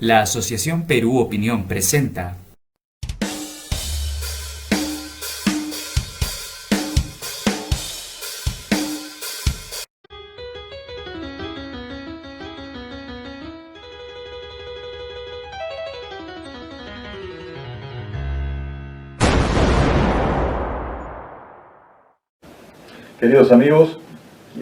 La Asociación Perú Opinión presenta. Queridos amigos,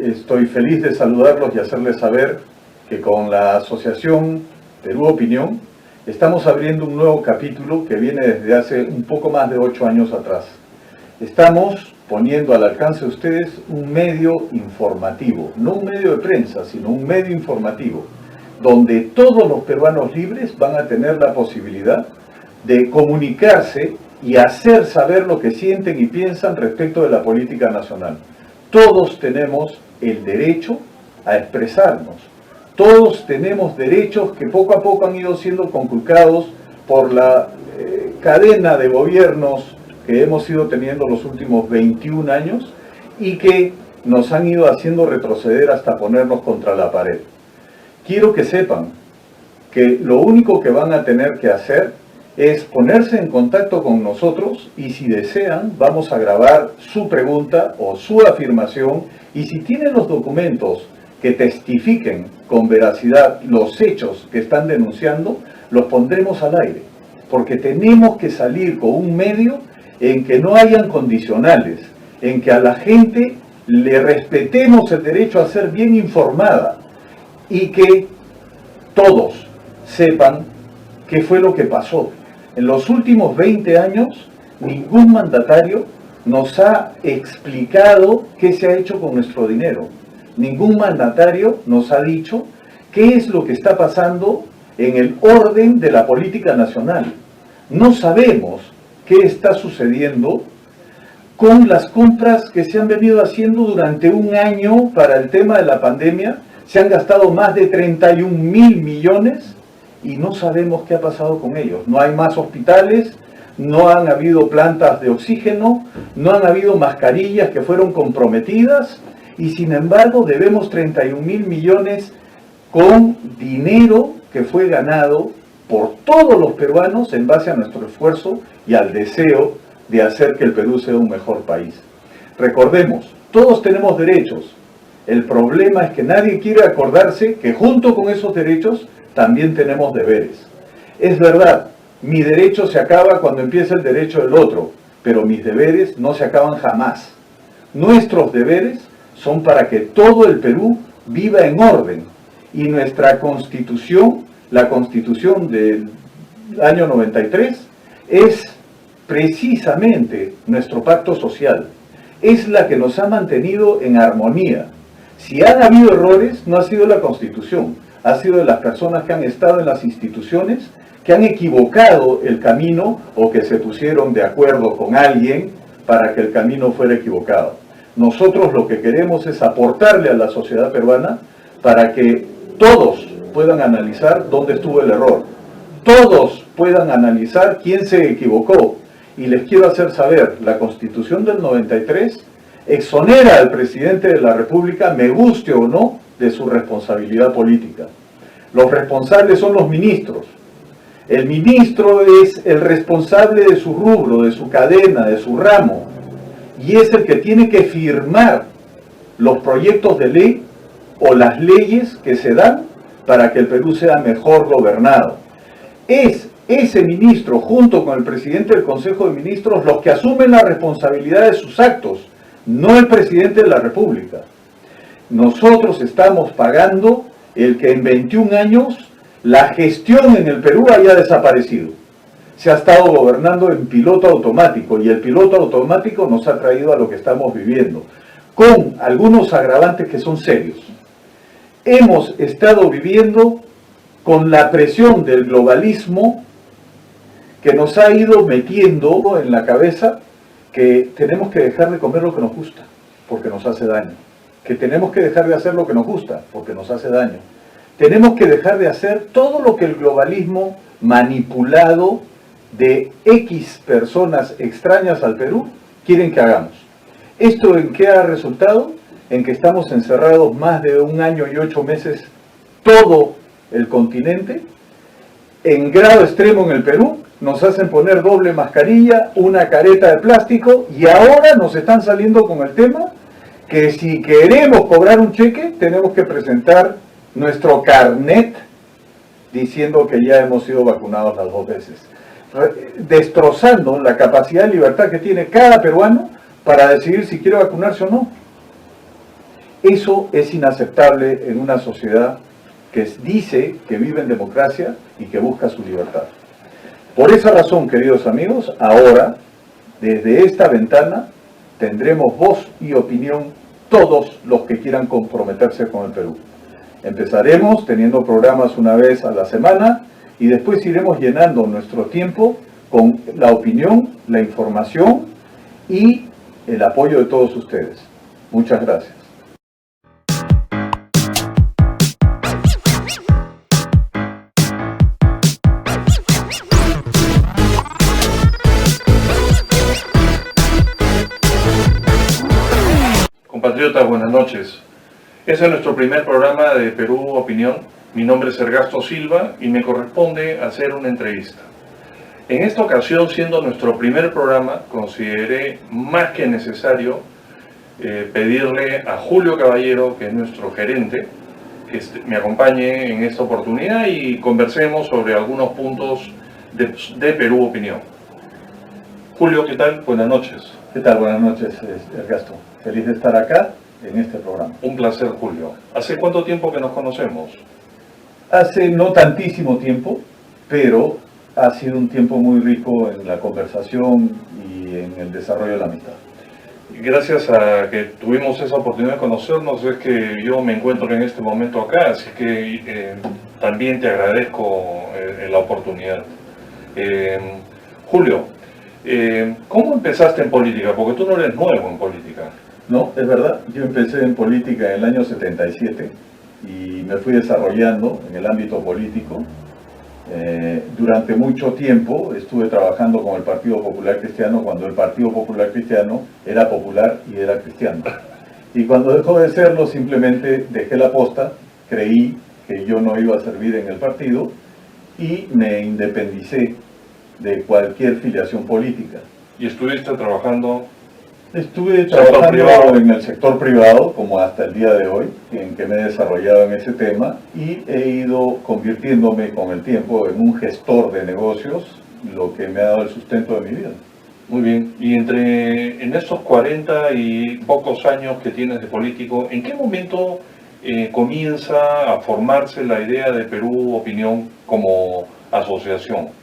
estoy feliz de saludarlos y hacerles saber que con la Asociación Perú Opinión estamos abriendo un nuevo capítulo que viene desde hace un poco más de 8 años atrás. Estamos poniendo al alcance de ustedes un medio informativo, no un medio de prensa, sino un medio informativo, donde todos los peruanos libres van a tener la posibilidad de comunicarse y hacer saber lo que sienten y piensan respecto de la política nacional. Todos tenemos el derecho a expresarnos. Todos tenemos derechos que poco a poco han ido siendo conculcados por la cadena de gobiernos que hemos ido teniendo los últimos 21 años y que nos han ido haciendo retroceder hasta ponernos contra la pared. Quiero que sepan que lo único que van a tener que hacer es ponerse en contacto con nosotros y si desean vamos a grabar su pregunta o su afirmación y si tienen los documentos que testifiquen con veracidad los hechos que están denunciando, los pondremos al aire. Porque tenemos que salir con un medio en que no hayan condicionales, en que a la gente le respetemos el derecho a ser bien informada y que todos sepan qué fue lo que pasó. En los últimos 20 años, ningún mandatario nos ha explicado qué se ha hecho con nuestro dinero. Ningún mandatario nos ha dicho qué es lo que está pasando en el orden de la política nacional. No sabemos qué está sucediendo con las compras que se han venido haciendo durante un año para el tema de la pandemia. Se han gastado más de 31.000 millones y no sabemos qué ha pasado con ellos. No hay más hospitales, no han habido plantas de oxígeno, no han habido mascarillas que fueron comprometidas y sin embargo debemos 31.000 millones con dinero que fue ganado por todos los peruanos en base a nuestro esfuerzo y al deseo de hacer que el Perú sea un mejor país. Recordemos, todos tenemos derechos. El problema es que nadie quiere acordarse que junto con esos derechos también tenemos deberes. Es verdad, mi derecho se acaba cuando empieza el derecho del otro, pero mis deberes no se acaban jamás. Nuestros deberes son para que todo el Perú viva en orden. Y nuestra Constitución, la Constitución del año 93, es precisamente nuestro pacto social. Es la que nos ha mantenido en armonía. Si han habido errores, no ha sido la Constitución, ha sido de las personas que han estado en las instituciones, que han equivocado el camino o que se pusieron de acuerdo con alguien para que el camino fuera equivocado. Nosotros lo que queremos es aportarle a la sociedad peruana para que todos puedan analizar dónde estuvo el error. Todos puedan analizar quién se equivocó. Y les quiero hacer saber, la Constitución del 93 exonera al presidente de la República, me guste o no, de su responsabilidad política. Los responsables son los ministros. El ministro es el responsable de su rubro, de su cadena, de su ramo. Y es el que tiene que firmar los proyectos de ley o las leyes que se dan para que el Perú sea mejor gobernado. Es ese ministro, junto con el presidente del Consejo de Ministros, los que asumen la responsabilidad de sus actos, no el presidente de la República. Nosotros estamos pagando el que en 21 años la gestión en el Perú haya desaparecido. Se ha estado gobernando en piloto automático y el piloto automático nos ha traído a lo que estamos viviendo, con algunos agravantes que son serios. Hemos estado viviendo con la presión del globalismo que nos ha ido metiendo en la cabeza que tenemos que dejar de comer lo que nos gusta, porque nos hace daño. Que tenemos que dejar de hacer lo que nos gusta, porque nos hace daño. Tenemos que dejar de hacer todo lo que el globalismo manipulado de X personas extrañas al Perú quieren que hagamos. ¿Esto en qué ha resultado? En que estamos encerrados más de 1 año y 8 meses todo el continente en grado extremo en el Perú, nos hacen poner doble mascarilla, una careta de plástico, y ahora nos están saliendo con el tema que si queremos cobrar un cheque, tenemos que presentar nuestro carnet diciendo que ya hemos sido vacunados las 2 veces, destrozando la capacidad de libertad que tiene cada peruano para decidir si quiere vacunarse o no. Eso es inaceptable en una sociedad que dice que vive en democracia y que busca su libertad. Por esa razón, queridos amigos, ahora, desde esta ventana, tendremos voz y opinión todos los que quieran comprometerse con el Perú. Empezaremos teniendo programas una vez a la semana y después iremos llenando nuestro tiempo con la opinión, la información y el apoyo de todos ustedes. Muchas gracias. Compatriotas, buenas noches. Este es nuestro primer programa de Perú Opinión. Mi nombre es Ergasto Silva y me corresponde hacer una entrevista. En esta ocasión, siendo nuestro primer programa, consideré más que necesario pedirle a Julio Caballero, que es nuestro gerente, que me acompañe en esta oportunidad y conversemos sobre algunos puntos de Perú Opinión. Julio, ¿qué tal? Buenas noches. ¿Qué tal? Buenas noches, Ergasto. Feliz de estar acá en este programa. Un placer, Julio. ¿Hace cuánto tiempo que nos conocemos? Hace no tantísimo tiempo, pero ha sido un tiempo muy rico en la conversación y en el desarrollo de la amistad. Gracias a que tuvimos esa oportunidad de conocernos es que yo me encuentro en este momento acá, así que también te agradezco la oportunidad. Julio, ¿cómo empezaste en política? Porque tú no eres nuevo en política. No, es verdad. Yo empecé en política en el año 77 y me fui desarrollando en el ámbito político. Durante mucho tiempo estuve trabajando con el Partido Popular Cristiano cuando el Partido Popular Cristiano era popular y era cristiano. Y cuando dejó de serlo, simplemente dejé la posta, creí que yo no iba a servir en el partido y me independicé de cualquier filiación política. ¿Y estuviste trabajando? Estuve trabajando en el sector privado, como hasta el día de hoy, en que me he desarrollado en ese tema, y he ido convirtiéndome con el tiempo en un gestor de negocios, lo que me ha dado el sustento de mi vida. Muy bien. Y en estos 40 y pocos años que tienes de político, ¿en qué momento comienza a formarse la idea de Perú Opinión como asociación?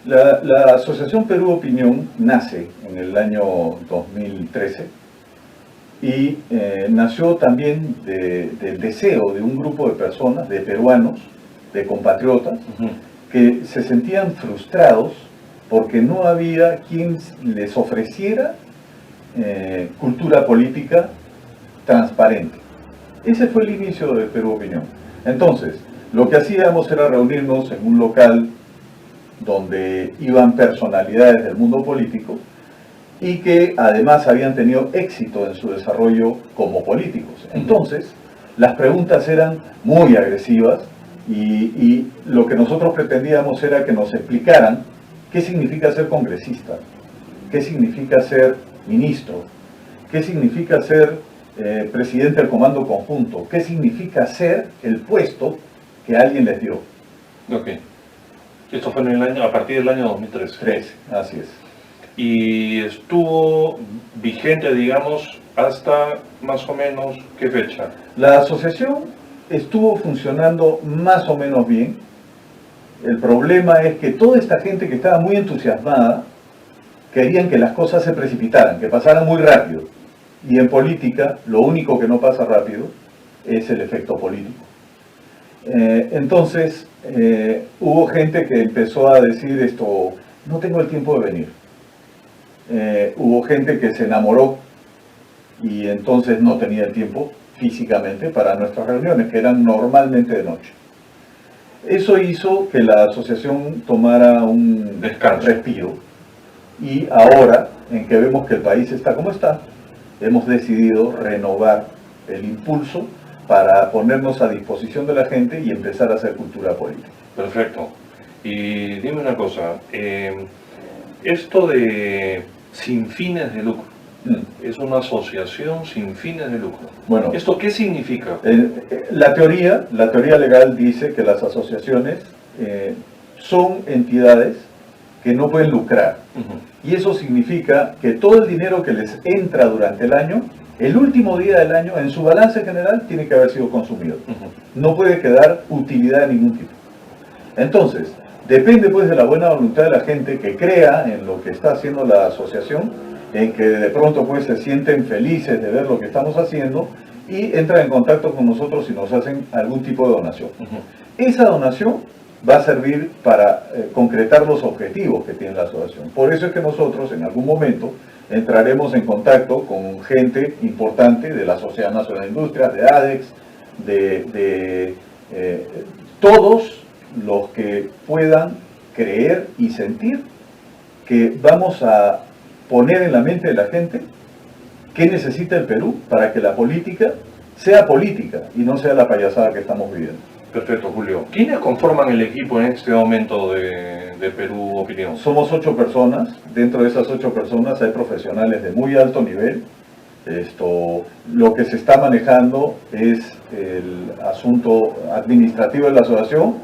La Asociación Perú Opinión nace en el año 2013 y nació también del deseo de un grupo de personas, de peruanos, de compatriotas, que se sentían frustrados porque no había quien les ofreciera cultura política transparente. Ese fue el inicio de Perú Opinión. Entonces, lo que hacíamos era reunirnos en un local donde iban personalidades del mundo político y que además habían tenido éxito en su desarrollo como políticos. Entonces, las preguntas eran muy agresivas y lo que nosotros pretendíamos era que nos explicaran qué significa ser congresista, qué significa ser ministro, qué significa ser presidente del Comando Conjunto, qué significa ser el puesto que alguien les dio. Ok. Esto fue a partir del año 2013. 13, así es. Y estuvo vigente, digamos, hasta más o menos ¿qué fecha? La asociación estuvo funcionando más o menos bien. El problema es que toda esta gente que estaba muy entusiasmada querían que las cosas se precipitaran, que pasaran muy rápido. Y en política, lo único que no pasa rápido es el efecto político. Entonces, hubo gente que empezó a decir esto, no tengo el tiempo de venir. Hubo gente que se enamoró y entonces no tenía el tiempo físicamente para nuestras reuniones, que eran normalmente de noche. Eso hizo que la asociación tomara un respiro y ahora, en que vemos que el país está como está, hemos decidido renovar el impulso para ponernos a disposición de la gente y empezar a hacer cultura política. Perfecto. Y dime una cosa, esto de sin fines de lucro, es una asociación sin fines de lucro. Bueno, ¿Esto qué significa? la teoría legal dice que las asociaciones son entidades que no pueden lucrar. Y eso significa que todo el dinero que les entra durante el año, el último día del año, en su balance general, tiene que haber sido consumido. No puede quedar utilidad de ningún tipo. Entonces, depende pues de la buena voluntad de la gente que crea en lo que está haciendo la asociación, en que de pronto pues se sienten felices de ver lo que estamos haciendo y entran en contacto con nosotros y nos hacen algún tipo de donación. Esa donación va a servir para concretar los objetivos que tiene la asociación. Por eso es que nosotros en algún momento entraremos en contacto con gente importante de la Sociedad Nacional de Industrias, de ADEX, de todos los que puedan creer y sentir que vamos a poner en la mente de la gente qué necesita el Perú para que la política sea política y no sea la payasada que estamos viviendo. Perfecto, Julio. ¿Quiénes conforman el equipo en este momento de Perú Opinión? Somos 8 personas. Dentro de esas 8 personas hay profesionales de muy alto nivel. Lo que se está manejando es el asunto administrativo de la asociación.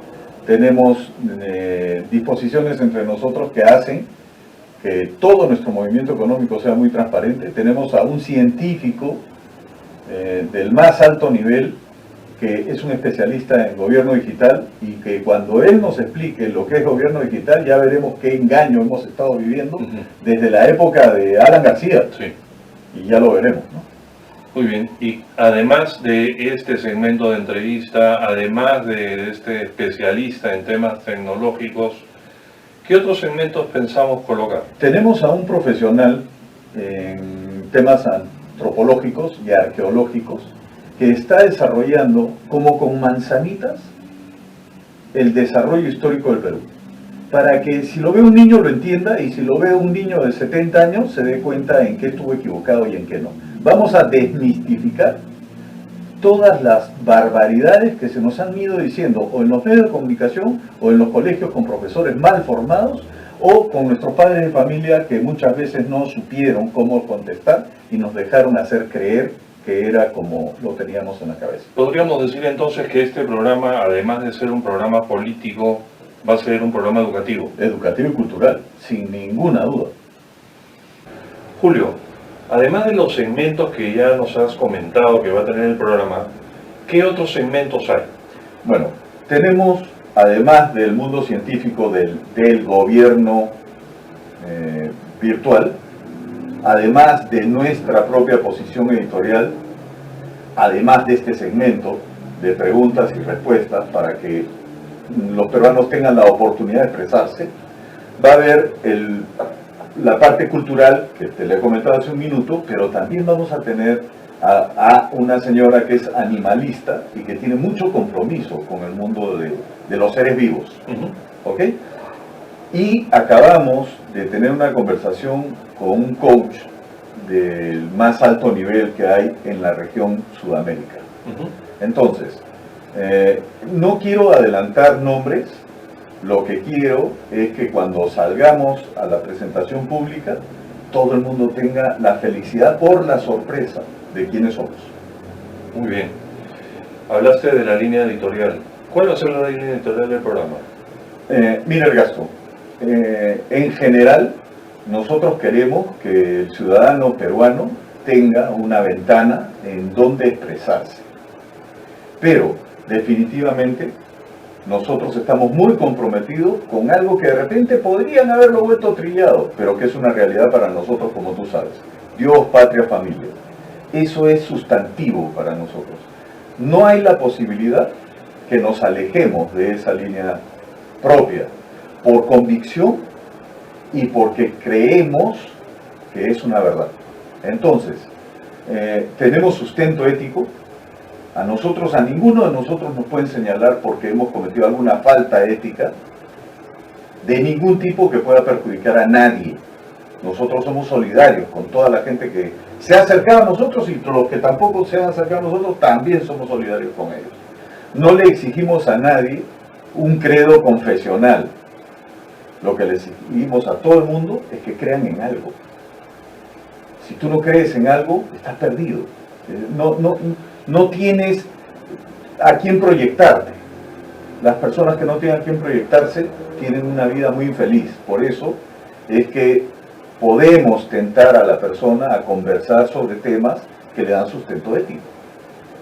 Tenemos disposiciones entre nosotros que hacen que todo nuestro movimiento económico sea muy transparente. Tenemos a un científico del más alto nivel que es un especialista en gobierno digital y que cuando él nos explique lo que es gobierno digital ya veremos qué engaño hemos estado viviendo desde la época de Alan García. Sí. Y ya lo veremos, ¿no? Muy bien, y además de este segmento de entrevista, además de este especialista en temas tecnológicos, ¿qué otros segmentos pensamos colocar? Tenemos a un profesional en temas antropológicos y arqueológicos que está desarrollando como con manzanitas el desarrollo histórico del Perú. Para que si lo ve un niño lo entienda y si lo ve un niño de 70 años se dé cuenta en qué estuvo equivocado y en qué no. Vamos a desmistificar todas las barbaridades que se nos han ido diciendo o en los medios de comunicación o en los colegios con profesores mal formados o con nuestros padres de familia que muchas veces no supieron cómo contestar y nos dejaron hacer creer que era como lo teníamos en la cabeza. Podríamos decir entonces que este programa, además de ser un programa político, va a ser un programa educativo. Educativo y cultural, sin ninguna duda. Julio, además de los segmentos que ya nos has comentado que va a tener el programa, ¿qué otros segmentos hay? Bueno, tenemos, además del mundo científico del gobierno virtual, además de nuestra propia posición editorial, además de este segmento de preguntas y respuestas para que los peruanos tengan la oportunidad de expresarse, va a haber la parte cultural que te le he comentado hace un minuto, pero también vamos a tener a una señora que es animalista y que tiene mucho compromiso con el mundo de los seres vivos. ¿Ok? Y acabamos de tener una conversación con un coach del más alto nivel que hay en la región Sudamérica. Entonces, no quiero adelantar nombres, lo que quiero es que cuando salgamos a la presentación pública, todo el mundo tenga la felicidad por la sorpresa de quiénes somos. Muy bien. Hablaste de la línea editorial. ¿Cuál va a ser la línea editorial del programa? Mira, Ergasto, en general, nosotros queremos que el ciudadano peruano tenga una ventana en donde expresarse. Pero, definitivamente, nosotros estamos muy comprometidos con algo que de repente podrían haberlo vuelto trillado, pero que es una realidad para nosotros, como tú sabes. Dios, patria, familia. Eso es sustantivo para nosotros. No hay la posibilidad que nos alejemos de esa línea propia, por convicción y porque creemos que es una verdad. Entonces, tenemos sustento ético. A nosotros, a ninguno de nosotros nos pueden señalar porque hemos cometido alguna falta ética de ningún tipo que pueda perjudicar a nadie. Nosotros somos solidarios con toda la gente que se ha acercado a nosotros y los que tampoco se han acercado a nosotros también somos solidarios con ellos. No le exigimos a nadie un credo confesional, lo que les exigimos a todo el mundo es que crean en algo. Si tú no crees en algo, estás perdido. No tienes a quién proyectarte. Las personas que no tienen a quién proyectarse tienen una vida muy infeliz. Por eso es que podemos tentar a la persona a conversar sobre temas que le dan sustento ético.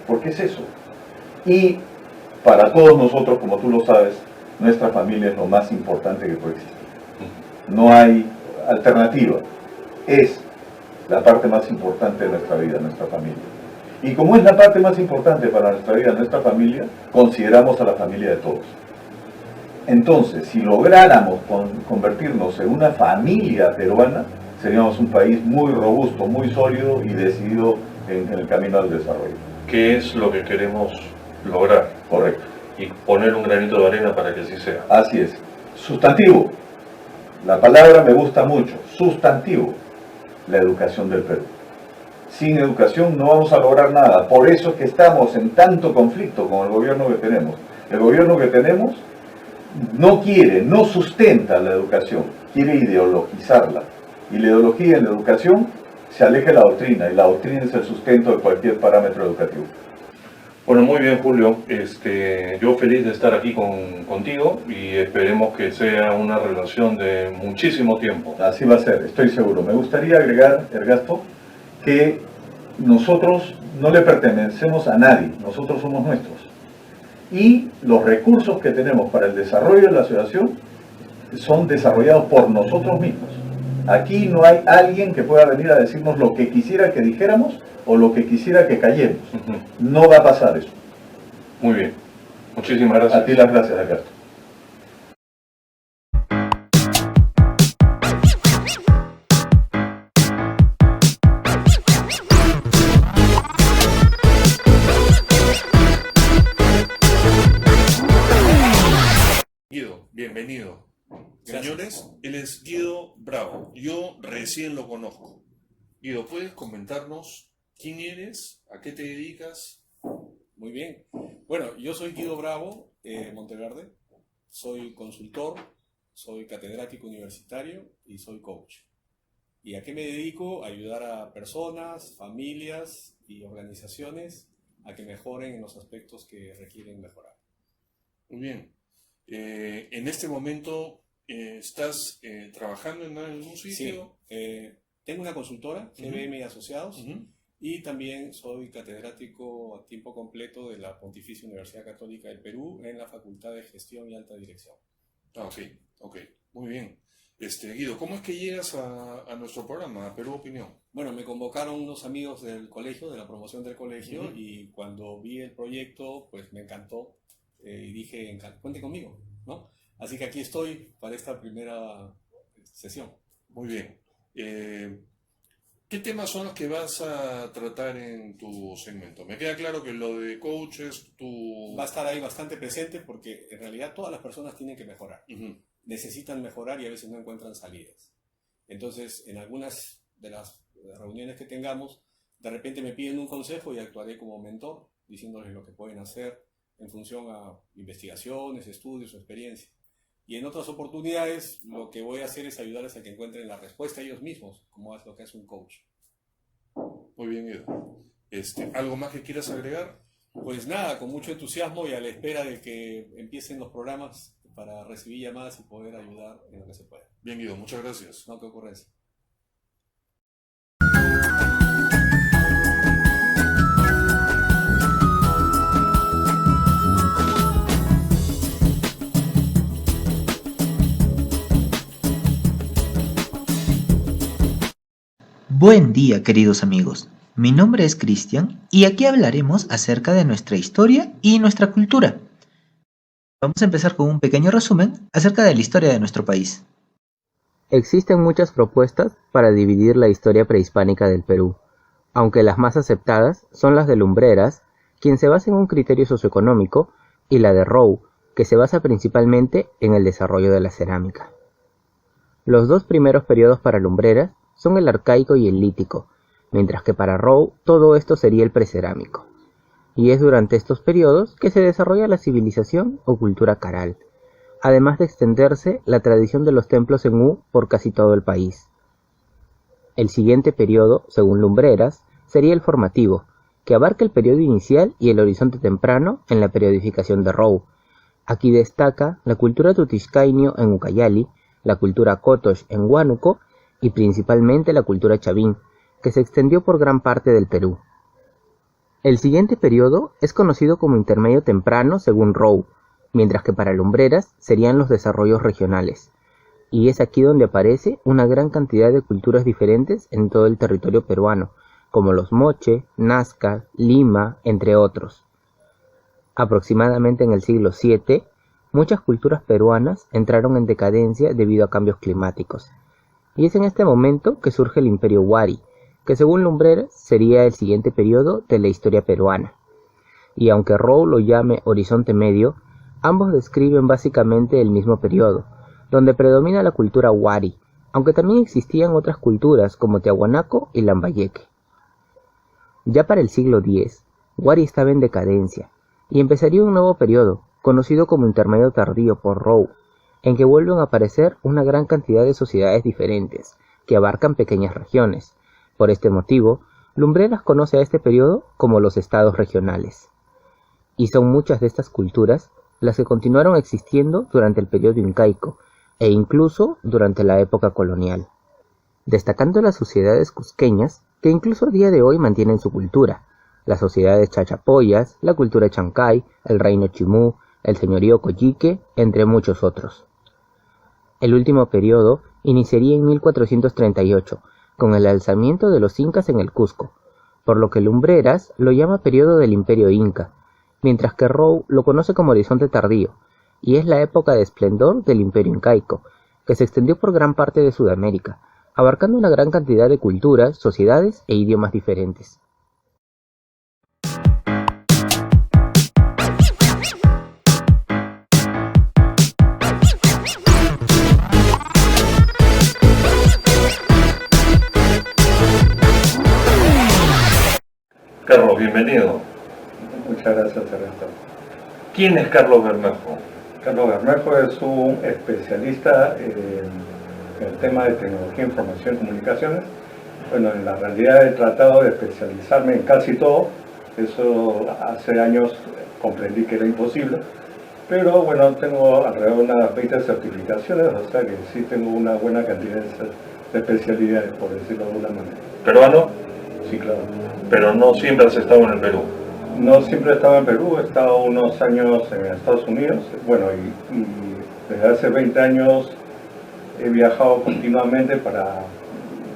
Porque es eso. Y para todos nosotros, como tú lo sabes, nuestra familia es lo más importante que puede existir. No hay alternativa. Es la parte más importante de nuestra vida, nuestra familia. Y como es la parte más importante para nuestra vida, nuestra familia, consideramos a la familia de todos. Entonces, si lográramos convertirnos en una familia peruana, seríamos un país muy robusto, muy sólido y decidido en el camino al desarrollo. ¿Qué es lo que queremos lograr? Correcto. Y poner un granito de arena para que así sea. Así es. Sustantivo. La palabra me gusta mucho. Sustantivo. La educación del Perú. Sin educación no vamos a lograr nada. Por eso es que estamos en tanto conflicto con el gobierno que tenemos. El gobierno que tenemos no quiere, no sustenta la educación, quiere ideologizarla. Y la ideología en la educación se aleja de la doctrina, y la doctrina es el sustento de cualquier parámetro educativo. Bueno, muy bien, Julio. Yo feliz de estar aquí contigo y esperemos que sea una relación de muchísimo tiempo. Así va a ser, estoy seguro. Me gustaría agregar, Ergasto, que nosotros no le pertenecemos a nadie, nosotros somos nuestros. Y los recursos que tenemos para el desarrollo de la asociación son desarrollados por nosotros mismos. Aquí no hay alguien que pueda venir a decirnos lo que quisiera que dijéramos o lo que quisiera que callemos. No va a pasar eso. Muy bien. Muchísimas gracias. A ti las gracias, Ergasto. Guido, bienvenido. Señores, él es Guido Bravo. Yo recién lo conozco. Guido, ¿puedes comentarnos quién eres? ¿A qué te dedicas? Muy bien. Bueno, yo soy Guido Bravo, Monteverde. Soy consultor, soy catedrático universitario y soy coach. ¿Y a qué me dedico? A ayudar a personas, familias y organizaciones a que mejoren en los aspectos que requieren mejorar. Muy bien. En este momento, ¿estás trabajando en algún sitio? Sí. Tengo una consultora, GBM y Asociados, Uh-huh. y también soy catedrático a tiempo completo de la Pontificia Universidad Católica del Perú en la Facultad de Gestión y Alta Dirección. Ah, ok, muy bien. Guido, ¿cómo es que llegas a nuestro programa, a Perú Opinión? Bueno, me convocaron unos amigos del colegio, de la promoción del colegio, Uh-huh. y cuando vi el proyecto, pues me encantó, y dije, cuente conmigo, ¿no? Así que aquí estoy para esta primera sesión. Muy bien. ¿Qué temas son los que vas a tratar en tu segmento? Me queda claro que lo de coaches, Va a estar ahí bastante presente porque en realidad todas las personas tienen que mejorar. Uh-huh. Necesitan mejorar y a veces no encuentran salidas. Entonces, en algunas de las reuniones que tengamos, de repente me piden un consejo y actuaré como mentor, diciéndoles lo que pueden hacer en función a investigaciones, estudios o experiencia. Y en otras oportunidades, lo que voy a hacer es ayudarles a que encuentren la respuesta ellos mismos, como es lo que hace un coach. Muy bien, Guido. ¿Algo más que quieras agregar? Pues nada, con mucho entusiasmo y a la espera de que empiecen los programas para recibir llamadas y poder ayudar en lo que se pueda. Bien, Guido, muchas gracias. No, qué ocurrencia. Buen día, queridos amigos. Mi nombre es Cristian y aquí hablaremos acerca de nuestra historia y nuestra cultura. Vamos a empezar con un pequeño resumen acerca de la historia de nuestro país. Existen muchas propuestas para dividir la historia prehispánica del Perú, aunque las más aceptadas son las de Lumbreras, quien se basa en un criterio socioeconómico, y la de Rowe, que se basa principalmente en el desarrollo de la cerámica. Los dos primeros periodos para Lumbreras son el arcaico y el lítico, mientras que para Rowe todo esto sería el precerámico. Y es durante estos periodos que se desarrolla la civilización o cultura caral, además de extenderse la tradición de los templos en U por casi todo el país. El siguiente periodo, según Lumbreras, sería el formativo, que abarca el periodo inicial y el horizonte temprano en la periodificación de Row. Aquí destaca la cultura tutiscainio en Ucayali, la cultura Kotosh en Huánuco y principalmente la cultura Chavín, que se extendió por gran parte del Perú. El siguiente periodo es conocido como intermedio temprano según Row, mientras que para Lumbreras serían los desarrollos regionales, y es aquí donde aparece una gran cantidad de culturas diferentes en todo el territorio peruano, como los Moche, Nazca, Lima, entre otros. Aproximadamente en el siglo VII, muchas culturas peruanas entraron en decadencia debido a cambios climáticos, y es en este momento que surge el Imperio Wari, que según Lumbreras sería el siguiente periodo de la historia peruana. Y aunque Row lo llame Horizonte Medio, ambos describen básicamente el mismo periodo, donde predomina la cultura Wari, aunque también existían otras culturas como Tiahuanaco y Lambayeque. Ya para el siglo X, Wari estaba en decadencia, y empezaría un nuevo periodo, conocido como Intermedio Tardío por Row, en que vuelven a aparecer una gran cantidad de sociedades diferentes, que abarcan pequeñas regiones. Por este motivo, Lumbreras conoce a este periodo como los estados regionales. Y son muchas de estas culturas las que continuaron existiendo durante el periodo incaico, e incluso durante la época colonial, destacando las sociedades cusqueñas que incluso a día de hoy mantienen su cultura, las sociedades chachapoyas, la cultura chancay, el reino chimú, el señorío coyique, entre muchos otros. El último periodo iniciaría en 1438, con el alzamiento de los incas en el Cusco, por lo que Lumbreras lo llama periodo del Imperio Inca, mientras que Row lo conoce como Horizonte Tardío, y es la época de esplendor del Imperio Incaico, que se extendió por gran parte de Sudamérica, abarcando una gran cantidad de culturas, sociedades e idiomas diferentes. Carlos, bienvenido. Muchas gracias, Ernesto. ¿Quién es Carlos Bermejo? Carlos Bermejo es un especialista en el tema de tecnología, información y comunicaciones. Bueno, en la realidad he tratado de especializarme en casi todo. Eso hace años comprendí que era imposible. Pero bueno, tengo alrededor de unas 20 certificaciones, o sea que sí tengo una buena cantidad de especialidades, por decirlo de alguna manera. ¿Peruano? Sí, claro. Pero no siempre has estado en el Perú. No siempre he estado en Perú, he estado unos años en Estados Unidos, bueno, y desde hace 20 años he viajado continuamente para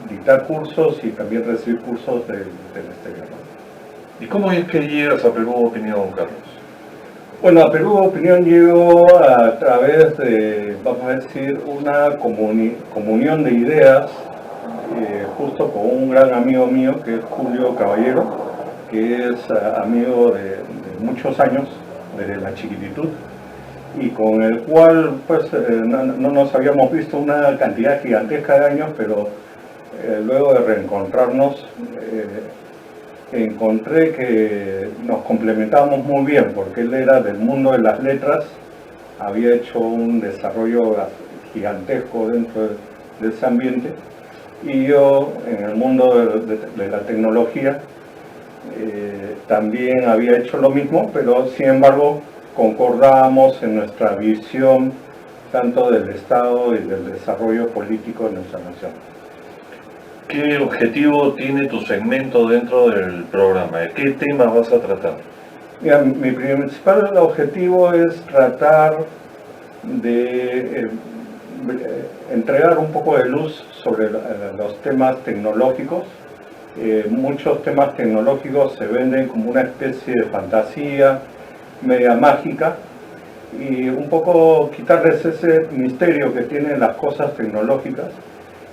dictar cursos y también recibir cursos del exterior. ¿Y cómo es que llegas a Perú Opinión, Carlos? Bueno, a Perú Opinión llego a través de, vamos a decir, una comunión de ideas, justo con un gran amigo mío que es Julio Caballero, que es amigo de muchos años, desde la chiquititud, y con el cual pues no nos habíamos visto una cantidad gigantesca de años, pero luego de reencontrarnos encontré que nos complementábamos muy bien, porque él era del mundo de las letras, había hecho un desarrollo gigantesco dentro de ese ambiente, y yo en el mundo de la tecnología también había hecho lo mismo, pero sin embargo concordábamos en nuestra visión tanto del Estado y del desarrollo político de nuestra nación. ¿Qué objetivo tiene tu segmento dentro del programa? ¿De qué temas vas a tratar? Mira, mi principal objetivo es tratar de entregar un poco de luz sobre los temas tecnológicos. Muchos temas tecnológicos se venden como una especie de fantasía media mágica, y un poco quitarles ese misterio que tienen las cosas tecnológicas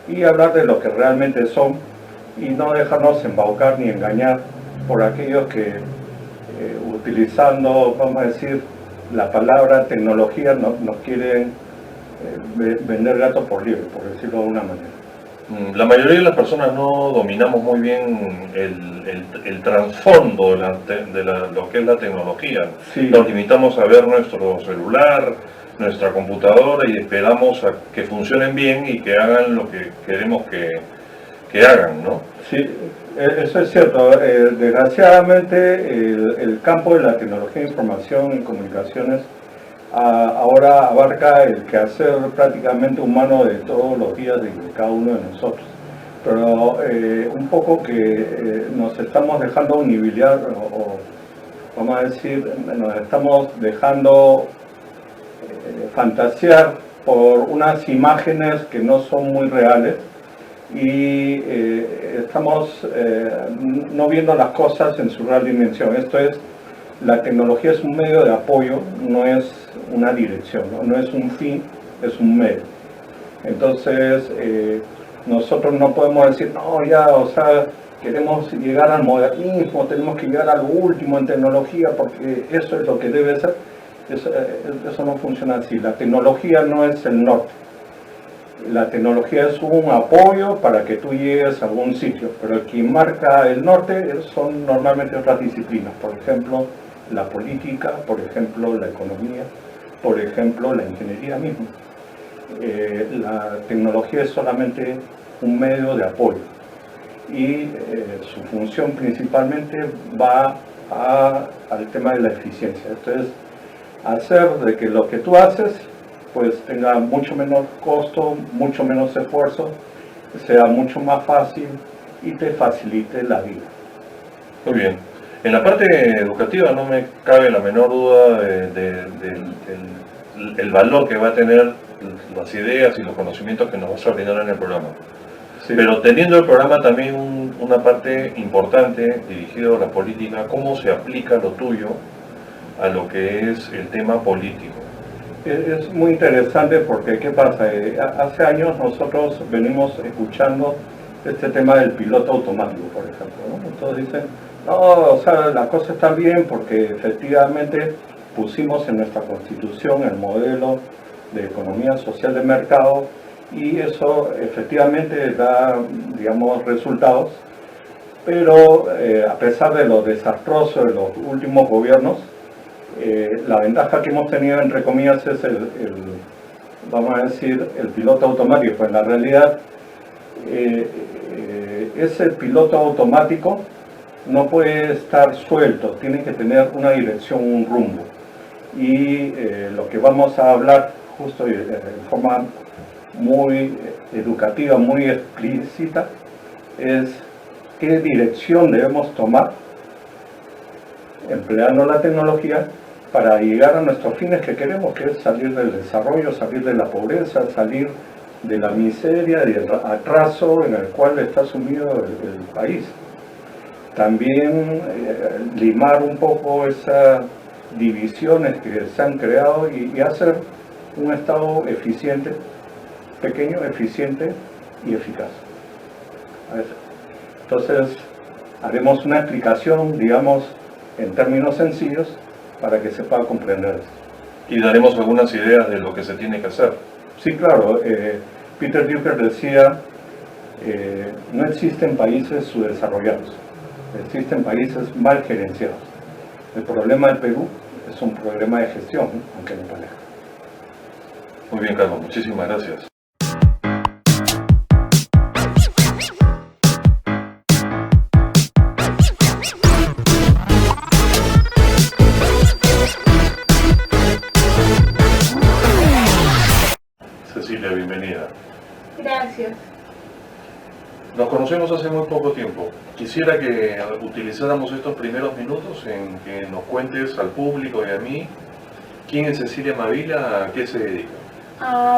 y hablar de lo que realmente son, y no dejarnos embaucar ni engañar por aquellos que utilizando, vamos a decir, la palabra tecnología nos quieren vender gato por liebre, por decirlo de una manera. La mayoría de las personas no dominamos muy bien el trasfondo de lo que es la tecnología. Sí. Nos limitamos a ver nuestro celular, nuestra computadora y esperamos a que funcionen bien y que hagan lo que queremos que hagan, ¿no? Sí, eso es cierto. Desgraciadamente el campo de la tecnología de información y comunicaciones ahora abarca el quehacer prácticamente humano de todos los días de cada uno de nosotros. Pero un poco que nos estamos dejando nivelar, o vamos a decir, nos estamos dejando fantasear por unas imágenes que no son muy reales y estamos no viendo las cosas en su real dimensión. Esto es, la tecnología es un medio de apoyo, no es una dirección, no es un fin, es un medio. Entonces, nosotros no podemos decir, no, ya, o sea, queremos llegar al modernismo, tenemos que llegar a lo último en tecnología porque eso es lo que debe ser. Eso no funciona así. La tecnología no es el norte. La tecnología es un apoyo para que tú llegues a algún sitio, pero quien marca el norte son normalmente otras disciplinas, por ejemplo, la política, por ejemplo, la economía, por ejemplo, la ingeniería misma. La tecnología es solamente un medio de apoyo y su función principalmente va al tema de la eficiencia. Esto es hacer de que lo que tú haces pues tenga mucho menor costo, mucho menos esfuerzo, sea mucho más fácil y te facilite la vida. Muy bien. En la parte educativa no me cabe la menor duda del valor que va a tener las ideas y los conocimientos que nos vas a brindar en el programa. Sí. Pero teniendo el programa también una parte importante dirigida a la política, ¿cómo se aplica lo tuyo a lo que es el tema político? Es muy interesante porque, ¿qué pasa? Hace años nosotros venimos escuchando este tema del piloto automático, por ejemplo, ¿no? Entonces dicen, no, o sea, la cosa está bien porque efectivamente pusimos en nuestra Constitución el modelo de economía social de mercado y eso efectivamente da, digamos, resultados, pero a pesar de lo desastroso de los últimos gobiernos, la ventaja que hemos tenido, entre comillas, es vamos a decir, el piloto automático. En la realidad, ese piloto automático no puede estar suelto, tiene que tener una dirección, un rumbo. Y lo que vamos a hablar justo de forma muy educativa, muy explícita, es qué dirección debemos tomar empleando la tecnología para llegar a nuestros fines que queremos, que es salir del desarrollo, salir de la pobreza, salir de la miseria y el atraso en el cual está sumido el país. También limar un poco esas divisiones que se han creado y hacer un Estado eficiente, pequeño, eficiente y eficaz. Entonces, haremos una explicación, digamos, en términos sencillos, para que se pueda comprender esto. Y daremos algunas ideas de lo que se tiene que hacer. Sí, claro. Peter Drucker decía, no existen países subdesarrollados, existen países mal gerenciados. El problema del Perú es un problema de gestión, aunque no parezca. Muy bien, Carlos, muchísimas gracias. Cecilia, bienvenida. Gracias. Nos conocemos hace muy poco tiempo. Quisiera que utilizáramos estos primeros minutos en que nos cuentes al público y a mí quién es Cecilia Mavila, a qué se dedica.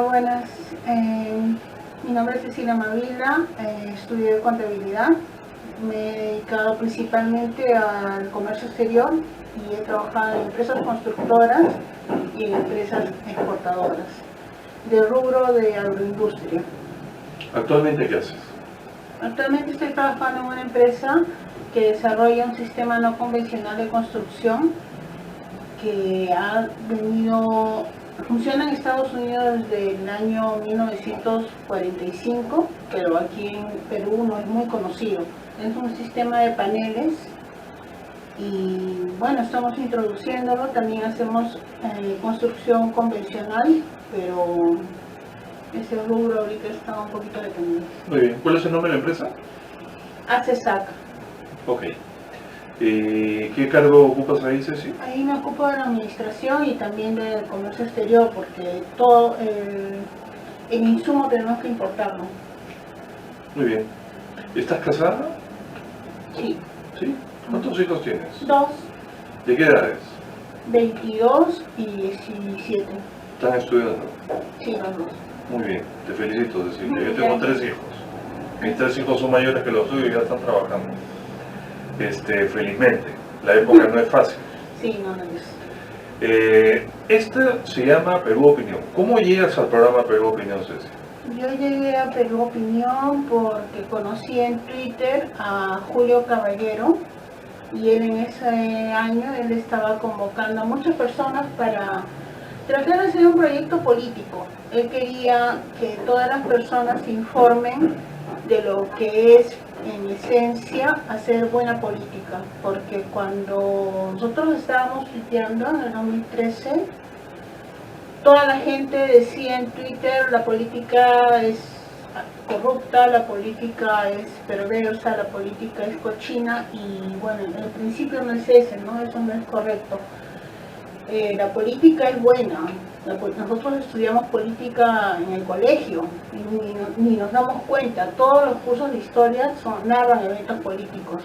Buenas, mi nombre es Cecilia Mavila, estudié contabilidad, me he dedicado principalmente al comercio exterior y he trabajado en empresas constructoras y en empresas exportadoras, de rubro de agroindustria. ¿Actualmente qué haces? Actualmente estoy trabajando en una empresa que desarrolla un sistema no convencional de construcción que funciona en Estados Unidos desde el año 1945, pero aquí en Perú no es muy conocido. Es un sistema de paneles Y bueno, estamos introduciéndolo, también hacemos construcción convencional, pero ese rubro ahorita está un poquito detenido. Muy bien. ¿Cuál es el nombre de la empresa? ACESAC. Ok. ¿Qué cargo ocupas ahí, Ceci? Ahí me ocupo de la administración y también del comercio exterior, porque todo el insumo tenemos que importarlo. Muy bien. ¿Estás casada? Sí. ¿Sí? ¿Cuántos hijos tienes? 2, ¿De qué edades? 22 y 17. ¿Están estudiando? Sí, los dos. Muy bien. Te felicito, Cecilia. Yo Gracias. tengo 3 hijos. Mis 3 hijos son mayores que los tuyos y ya están trabajando. Felizmente. La época no es fácil. Sí, no es. Esta se llama Perú Opinión. ¿Cómo llegas al programa Perú Opinión, Ceci? Yo llegué a Perú Opinión porque conocí en Twitter a Julio Caballero y él en ese año él estaba convocando a muchas personas para tratar de hacer un proyecto político. Él quería que todas las personas se informen de lo que es en esencia hacer buena política, porque cuando nosotros estábamos tuiteando en el 2013, toda la gente decía en Twitter la política es corrupta, la política es perversa, la política es cochina, y bueno, el principio no es ese, ¿no? Eso no es correcto. La política es buena. Nosotros estudiamos política en el colegio y ni nos damos cuenta. Todos los cursos de historia narran eventos políticos,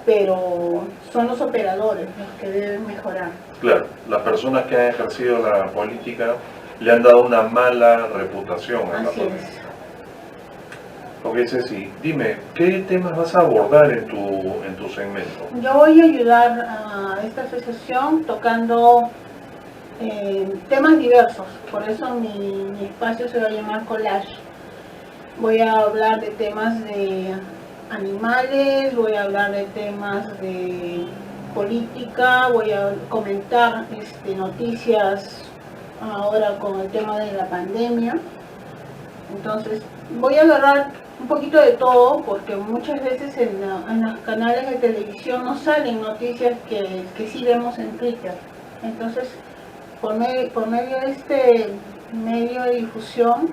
pero son los operadores los que deben mejorar. Claro, las personas que han ejercido la política le han dado una mala reputación a la Así política. es. Ok, Ceci, dime, ¿qué temas vas a abordar en tu segmento? Yo voy a ayudar a esta asociación tocando temas diversos, por eso mi espacio se va a llamar Collage. Voy a hablar de temas de animales, voy a hablar de temas de política, voy a comentar noticias ahora con el tema de la pandemia. Entonces voy a agarrar un poquito de todo, porque muchas veces en los canales de televisión no salen noticias que sí vemos en Twitter. Entonces, por medio de este medio de difusión,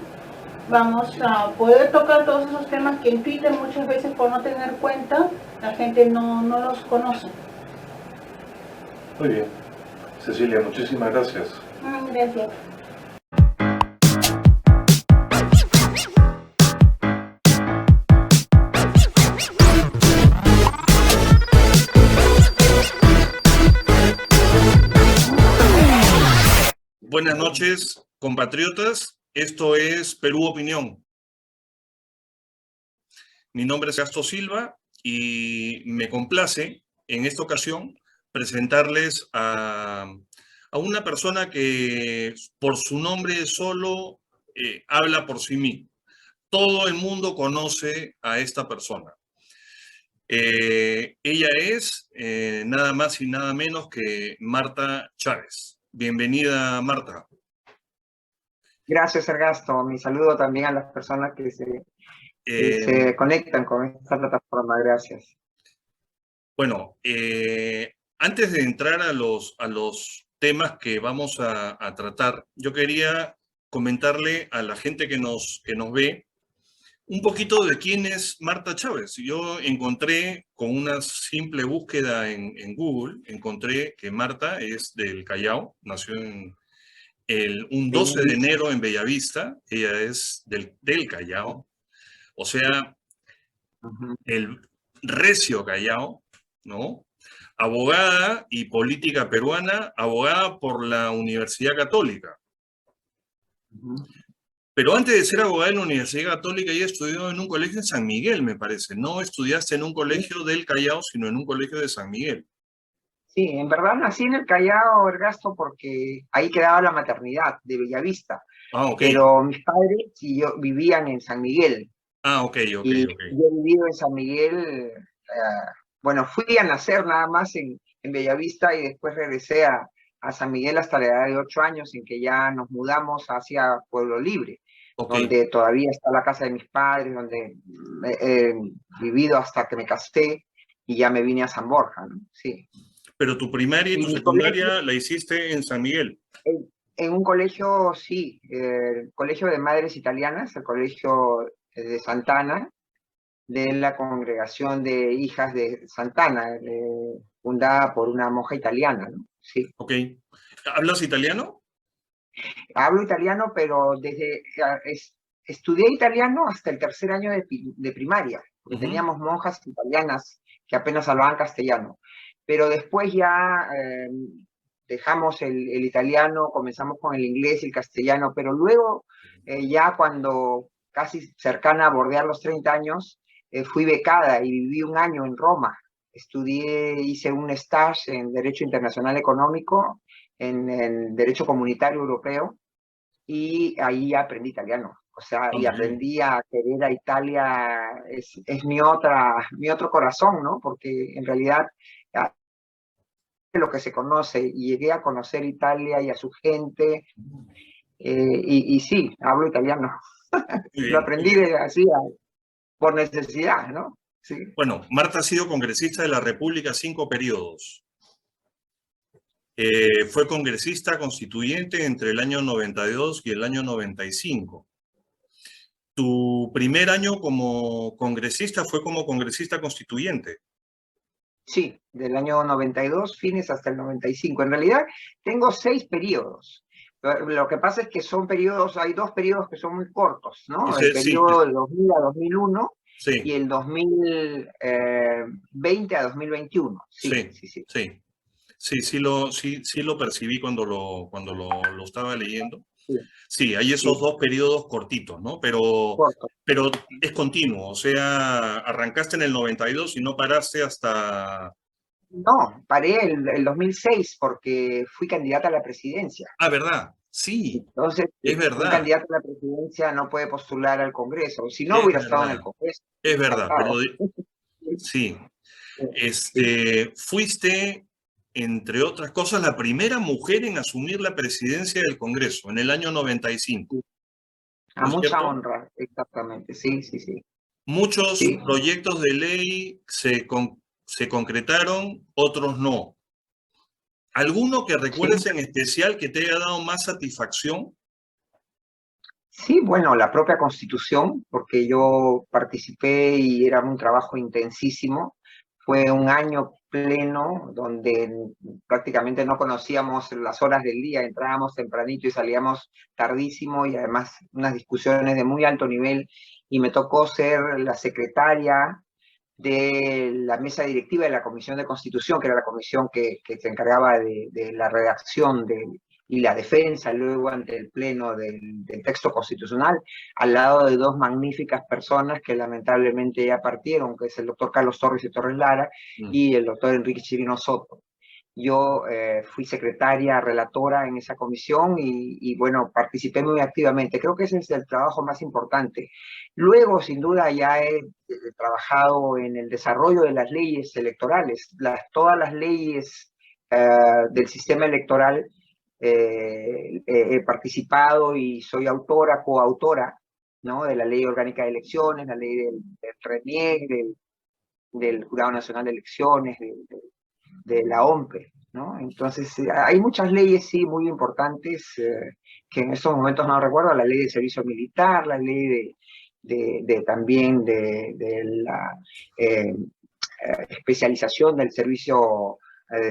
vamos a poder tocar todos esos temas que en Twitter muchas veces, por no tener cuenta, la gente no los conoce. Muy bien. Cecilia, muchísimas gracias. Gracias. Buenas noches, compatriotas. Esto es Perú Opinión. Mi nombre es Gastón Silva y me complace en esta ocasión presentarles a una persona que por su nombre solo habla por sí mismo. Todo el mundo conoce a esta persona. Ella es nada más y nada menos que Marta Chávez. Bienvenida, Marta. Gracias, Ergasto. Mi saludo también a las personas que se conectan con esta plataforma. Gracias. Bueno, antes de entrar a los temas que vamos a tratar, yo quería comentarle a la gente que nos ve un poquito de quién es Marta Chávez. Yo encontré con una simple búsqueda en Google, encontré que Marta es del Callao, nació un 12 de enero en Bellavista, ella es del Callao, o sea, el recio Callao, ¿no? Abogada y política peruana, abogada por la Universidad Católica. Pero antes de ser abogada en la Universidad Católica, ella estudió en un colegio en San Miguel, me parece. No estudiaste en un colegio del Callao, sino en un colegio de San Miguel. Sí, en verdad nací en el Callao, Ergasto, porque ahí quedaba la maternidad de Bellavista. Ah, ok. Pero mis padres vivían en San Miguel. Ah, ok. Yo he vivido en San Miguel, bueno, fui a nacer nada más en Bellavista y después regresé a San Miguel hasta la edad de 8 años, en que ya nos mudamos hacia Pueblo Libre, donde todavía está la casa de mis padres, donde he vivido hasta que me casé. y ya me vine a San Borja, ¿no? Sí. Pero tu primaria y Y tu mi secundaria colegio, la hiciste en San Miguel. en un colegio, sí, el Colegio de Madres Italianas, el Colegio de Santana, de la Congregación de Hijas de Santana, fundada por una monja italiana, ¿no? Sí. Ok. ¿Hablas italiano? Hablo italiano, pero estudié italiano hasta el tercer año de primaria, porque teníamos monjas italianas que apenas hablaban castellano. Pero después ya dejamos el italiano, comenzamos con el inglés y el castellano, pero luego ya cuando casi cercana a bordear los 30 años, fui becada y viví un año en Roma. Hice un stage en Derecho Internacional Económico, en Derecho Comunitario Europeo, y ahí aprendí italiano. O sea, y aprendí a querer a Italia, es mi otro corazón, ¿no? Porque en realidad lo que se conoce, y llegué a conocer Italia y a su gente, y sí, hablo italiano. Lo aprendí así, por necesidad, ¿no? Sí. Bueno, Marta ha sido congresista de la República 5 periodos. Fue congresista constituyente entre el año 92 y el año 95. Tu primer año como congresista fue como congresista constituyente. Sí, del año 92, fines hasta el 95. En realidad, tengo 6 periodos. Lo que pasa es que son periodos, hay 2 periodos que son muy cortos, ¿no? El periodo del 2000 a 2001 y el 2020 a 2021. Sí, lo percibí cuando lo estaba leyendo. Sí, hay esos 2 periodos cortitos, ¿no? Pero es continuo, o sea, arrancaste en el 92 y no paraste hasta... No, paré el 2006 porque fui candidata a la presidencia. Ah, ¿verdad? Sí, entonces, es verdad. Un candidato a la presidencia no puede postular al Congreso, si no hubiera estado en el Congreso. Es verdad, pero sí. Fuiste, entre otras cosas, la primera mujer en asumir la presidencia del Congreso en el año 95. A mucha honra, exactamente, sí. Muchos proyectos de ley se concretaron, otros no. ¿Alguno que recuerdes en especial que te haya dado más satisfacción? Sí, bueno, la propia Constitución, porque yo participé y era un trabajo intensísimo. Fue un año pleno donde prácticamente no conocíamos las horas del día, entrábamos tempranito y salíamos tardísimo, y además unas discusiones de muy alto nivel, y me tocó ser la secretaria de la mesa directiva de la Comisión de Constitución, que era la comisión que se encargaba de la redacción y la defensa luego ante el pleno del texto constitucional, al lado de 2 magníficas personas que lamentablemente ya partieron, que es el doctor Carlos Torres y Torres Lara y el doctor Enrique Chirino Soto. Yo fui secretaria relatora en esa comisión y bueno, participé muy activamente. Creo que ese es el trabajo más importante. Luego, sin duda, ya he trabajado en el desarrollo de las leyes electorales. Todas las leyes del sistema electoral he participado y soy coautora, ¿no? De la Ley Orgánica de Elecciones, la ley del RENIEC, del Jurado Nacional de Elecciones, de la OMPE, ¿no? Entonces, hay muchas leyes, sí, muy importantes, que en estos momentos no recuerdo: la ley de servicio militar, la ley también de la especialización del servicio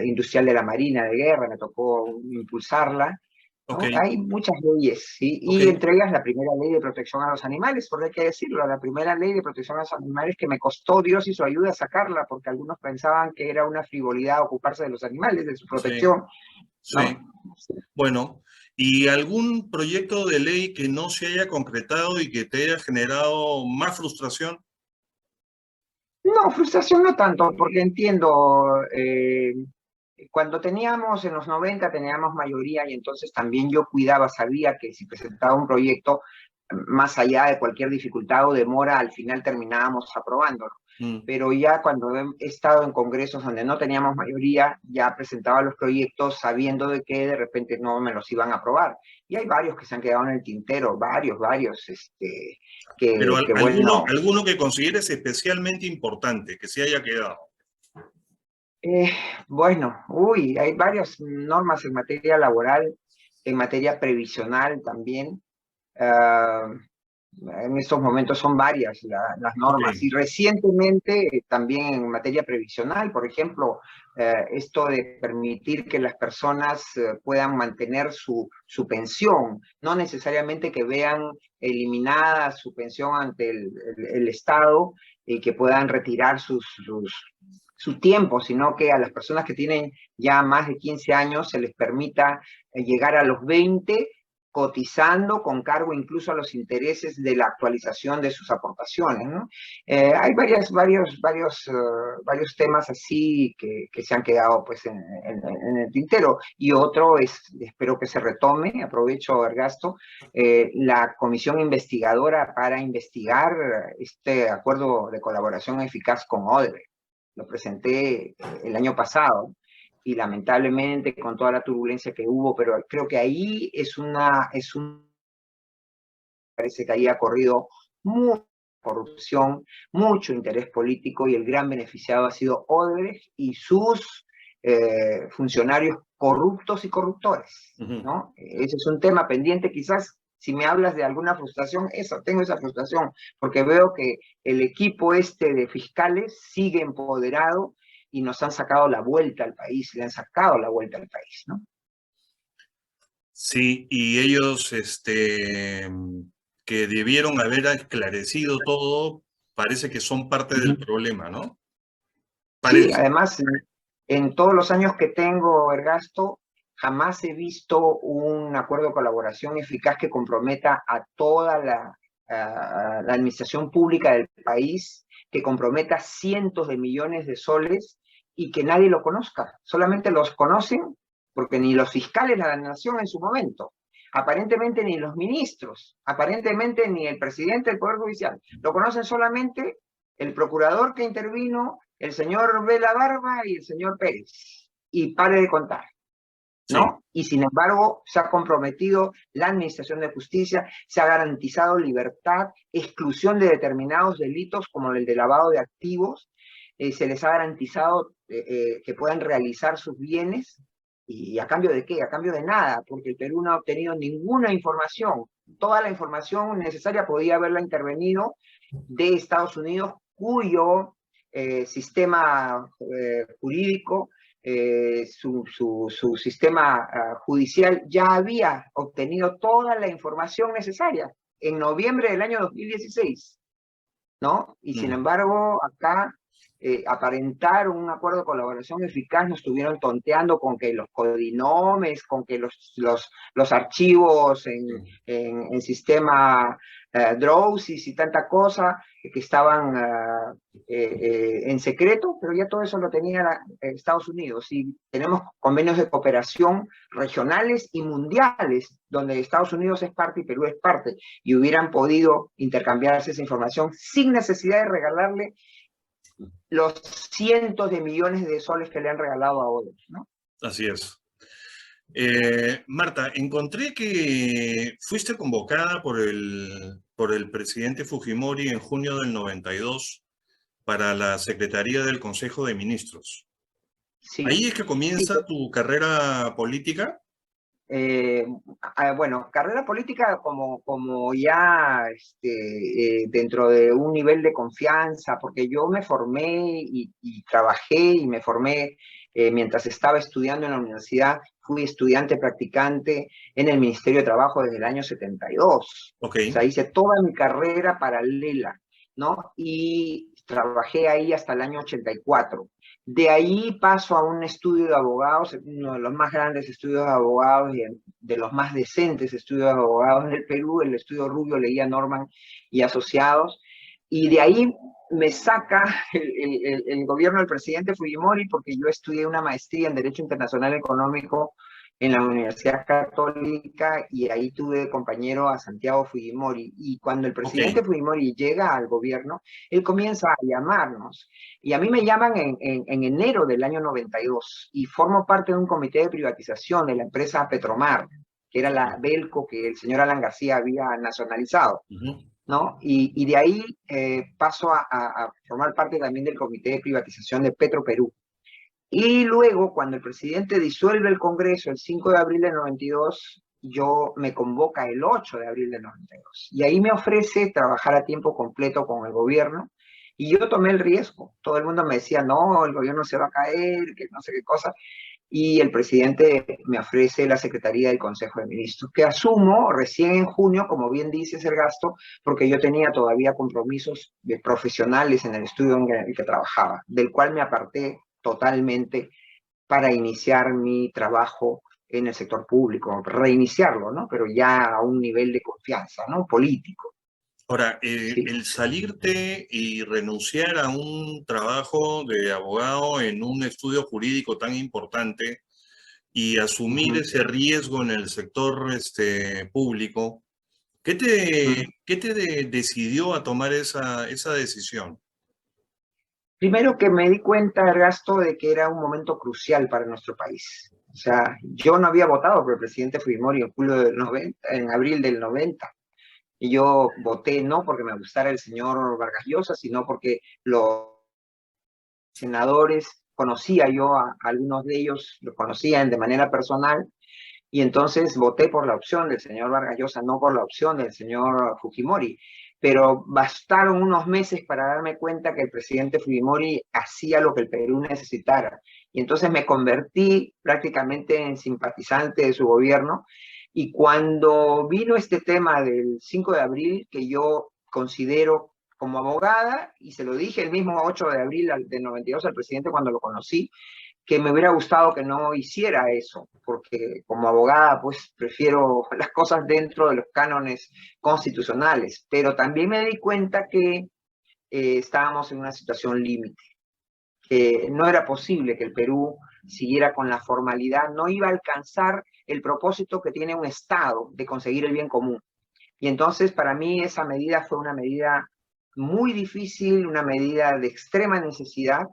industrial de la Marina de Guerra, me tocó impulsarla, ¿no? Hay muchas leyes, ¿sí? Y entre ellas la primera ley de protección a los animales, porque hay que decirlo, la primera ley de protección a los animales, que me costó Dios y su ayuda sacarla, porque algunos pensaban que era una frivolidad ocuparse de los animales, de su protección. Sí. Bueno, ¿y algún proyecto de ley que no se haya concretado y que te haya generado más frustración? No, frustración no tanto, porque entiendo, cuando en los 90 teníamos mayoría, y entonces también yo sabía que si presentaba un proyecto, más allá de cualquier dificultad o demora, al final terminábamos aprobándolo. Pero ya cuando he estado en congresos donde no teníamos mayoría, ya presentaba los proyectos sabiendo de que de repente no me los iban a aprobar. Y hay varios que se han quedado en el tintero, varios, Pero alguno que consideres especialmente importante, que se haya quedado. Eh, bueno, hay varias normas en materia laboral, en materia previsional también. Ah, en estos momentos son varias las Ok. normas y recientemente también en materia previsional, por ejemplo, esto de permitir que las personas puedan mantener su pensión, no necesariamente que vean eliminada su pensión ante el Estado y que puedan retirar su tiempo, sino que a las personas que tienen ya más de 15 años se les permita llegar a los 20 cotizando con cargo incluso a los intereses de la actualización de sus aportaciones, ¿no? Hay varios temas así que se han quedado pues en el tintero, y otro espero que se retome, aprovecho Ergasto, la comisión investigadora para investigar este acuerdo de colaboración eficaz con Odebrecht. Lo presenté el año pasado, y lamentablemente con toda la turbulencia que hubo, pero creo que ahí parece que ahí ha corrido mucha corrupción, mucho interés político, y el gran beneficiado ha sido Odebrecht y sus funcionarios corruptos y corruptores, ¿no? Ese es un tema pendiente, quizás si me hablas de alguna frustración, tengo esa frustración, porque veo que el equipo de fiscales sigue empoderado y nos han sacado la vuelta al país, le han sacado la vuelta al país, ¿no? Sí, y ellos, que debieron haber esclarecido todo, parece que son parte del problema, ¿no? Sí, Parece. además, en todos los años que tengo, Ergasto, jamás he visto un acuerdo de colaboración eficaz que comprometa a toda la administración pública del país, que comprometa cientos de millones de soles y que nadie lo conozca. Solamente los conocen porque ni los fiscales de la nación en su momento, aparentemente ni los ministros, aparentemente ni el presidente del Poder Judicial, lo conocen solamente el procurador que intervino, el señor Vela Barba y el señor Pérez, y pare de contar, ¿no? Sí. Y sin embargo, se ha comprometido la administración de justicia, se ha garantizado libertad, exclusión de determinados delitos como el de lavado de activos, se les ha garantizado que puedan realizar sus bienes, ¿y a cambio de qué? A cambio de nada, porque el Perú no ha obtenido ninguna información. Toda la información necesaria podía haberla intervenido de Estados Unidos, cuyo sistema jurídico, su sistema judicial ya había obtenido toda la información necesaria en noviembre del año 2016, ¿no? Y sin embargo, acá aparentar un acuerdo de colaboración eficaz, nos estuvieron tonteando con que los codinomes, con que los archivos en sistema Drowsy y tanta cosa que estaban en secreto, pero ya todo eso lo tenía Estados Unidos, y tenemos convenios de cooperación regionales y mundiales donde Estados Unidos es parte y Perú es parte, y hubieran podido intercambiarse esa información sin necesidad de regalarle los cientos de millones de soles que le han regalado a Odebrecht, ¿no? Así es. Marta, encontré que fuiste convocada por el presidente Fujimori en junio del 92 para la Secretaría del Consejo de Ministros. Sí. ¿Ahí es que comienza tu carrera política? Bueno, carrera política como ya dentro de un nivel de confianza, porque yo me formé y trabajé y me formé mientras estaba estudiando en la universidad. Fui estudiante practicante en el Ministerio de Trabajo desde el año 72. Okay. O sea, hice toda mi carrera paralela, ¿no? Y trabajé ahí hasta el año 84. De ahí paso a un estudio de abogados, uno de los más grandes estudios de abogados y de los más decentes estudios de abogados del Perú, el estudio Rubio Leguía Norman y Asociados. Y de ahí me saca el gobierno del presidente Fujimori, porque yo estudié una maestría en Derecho Internacional Económico en la Universidad Católica, y ahí tuve de compañero a Santiago Fujimori. Y cuando el presidente Fujimori llega al gobierno, él comienza a llamarnos. Y a mí me llaman en enero del año 92, y formo parte de un comité de privatización de la empresa Petromar, que era la Belco que el señor Alan García había nacionalizado, ¿no? Y de ahí paso a formar parte también del comité de privatización de Petroperú. Y luego, cuando el presidente disuelve el Congreso el 5 de abril del 92, yo me convoca el 8 de abril del 92. Y ahí me ofrece trabajar a tiempo completo con el gobierno. Y yo tomé el riesgo. Todo el mundo me decía, no, el gobierno se va a caer, que no sé qué cosa. Y el presidente me ofrece la Secretaría del Consejo de Ministros, que asumo recién en junio, como bien dice Sergasto, porque yo tenía todavía compromisos profesionales en el estudio en el que trabajaba, del cual me aparté totalmente para iniciar mi trabajo en el sector público, reiniciarlo, ¿no? Pero ya a un nivel de confianza, ¿no? Político. Ahora, Sí. el salirte y renunciar a un trabajo de abogado en un estudio jurídico tan importante y asumir ese riesgo en el sector público, ¿qué te decidió a tomar esa decisión? Primero que me di cuenta, Ergasto, de que era un momento crucial para nuestro país. O sea, yo no había votado por el presidente Fujimori en julio del 90, en abril del 90. Y yo voté no porque me gustara el señor Vargas Llosa, sino porque los senadores, conocía yo a algunos de ellos, los conocían de manera personal, y entonces voté por la opción del señor Vargas Llosa, no por la opción del señor Fujimori. Pero bastaron unos meses para darme cuenta que el presidente Fujimori hacía lo que el Perú necesitara. Y entonces me convertí prácticamente en simpatizante de su gobierno. Y cuando vino este tema del 5 de abril, que yo considero como abogada, y se lo dije el mismo 8 de abril del 92 al presidente cuando lo conocí, que me hubiera gustado que no hiciera eso, porque como abogada pues prefiero las cosas dentro de los cánones constitucionales, pero también me di cuenta que estábamos en una situación límite, que no era posible que el Perú siguiera con la formalidad, no iba a alcanzar el propósito que tiene un Estado de conseguir el bien común. Y entonces para mí esa medida fue una medida muy difícil, una medida de extrema necesidad,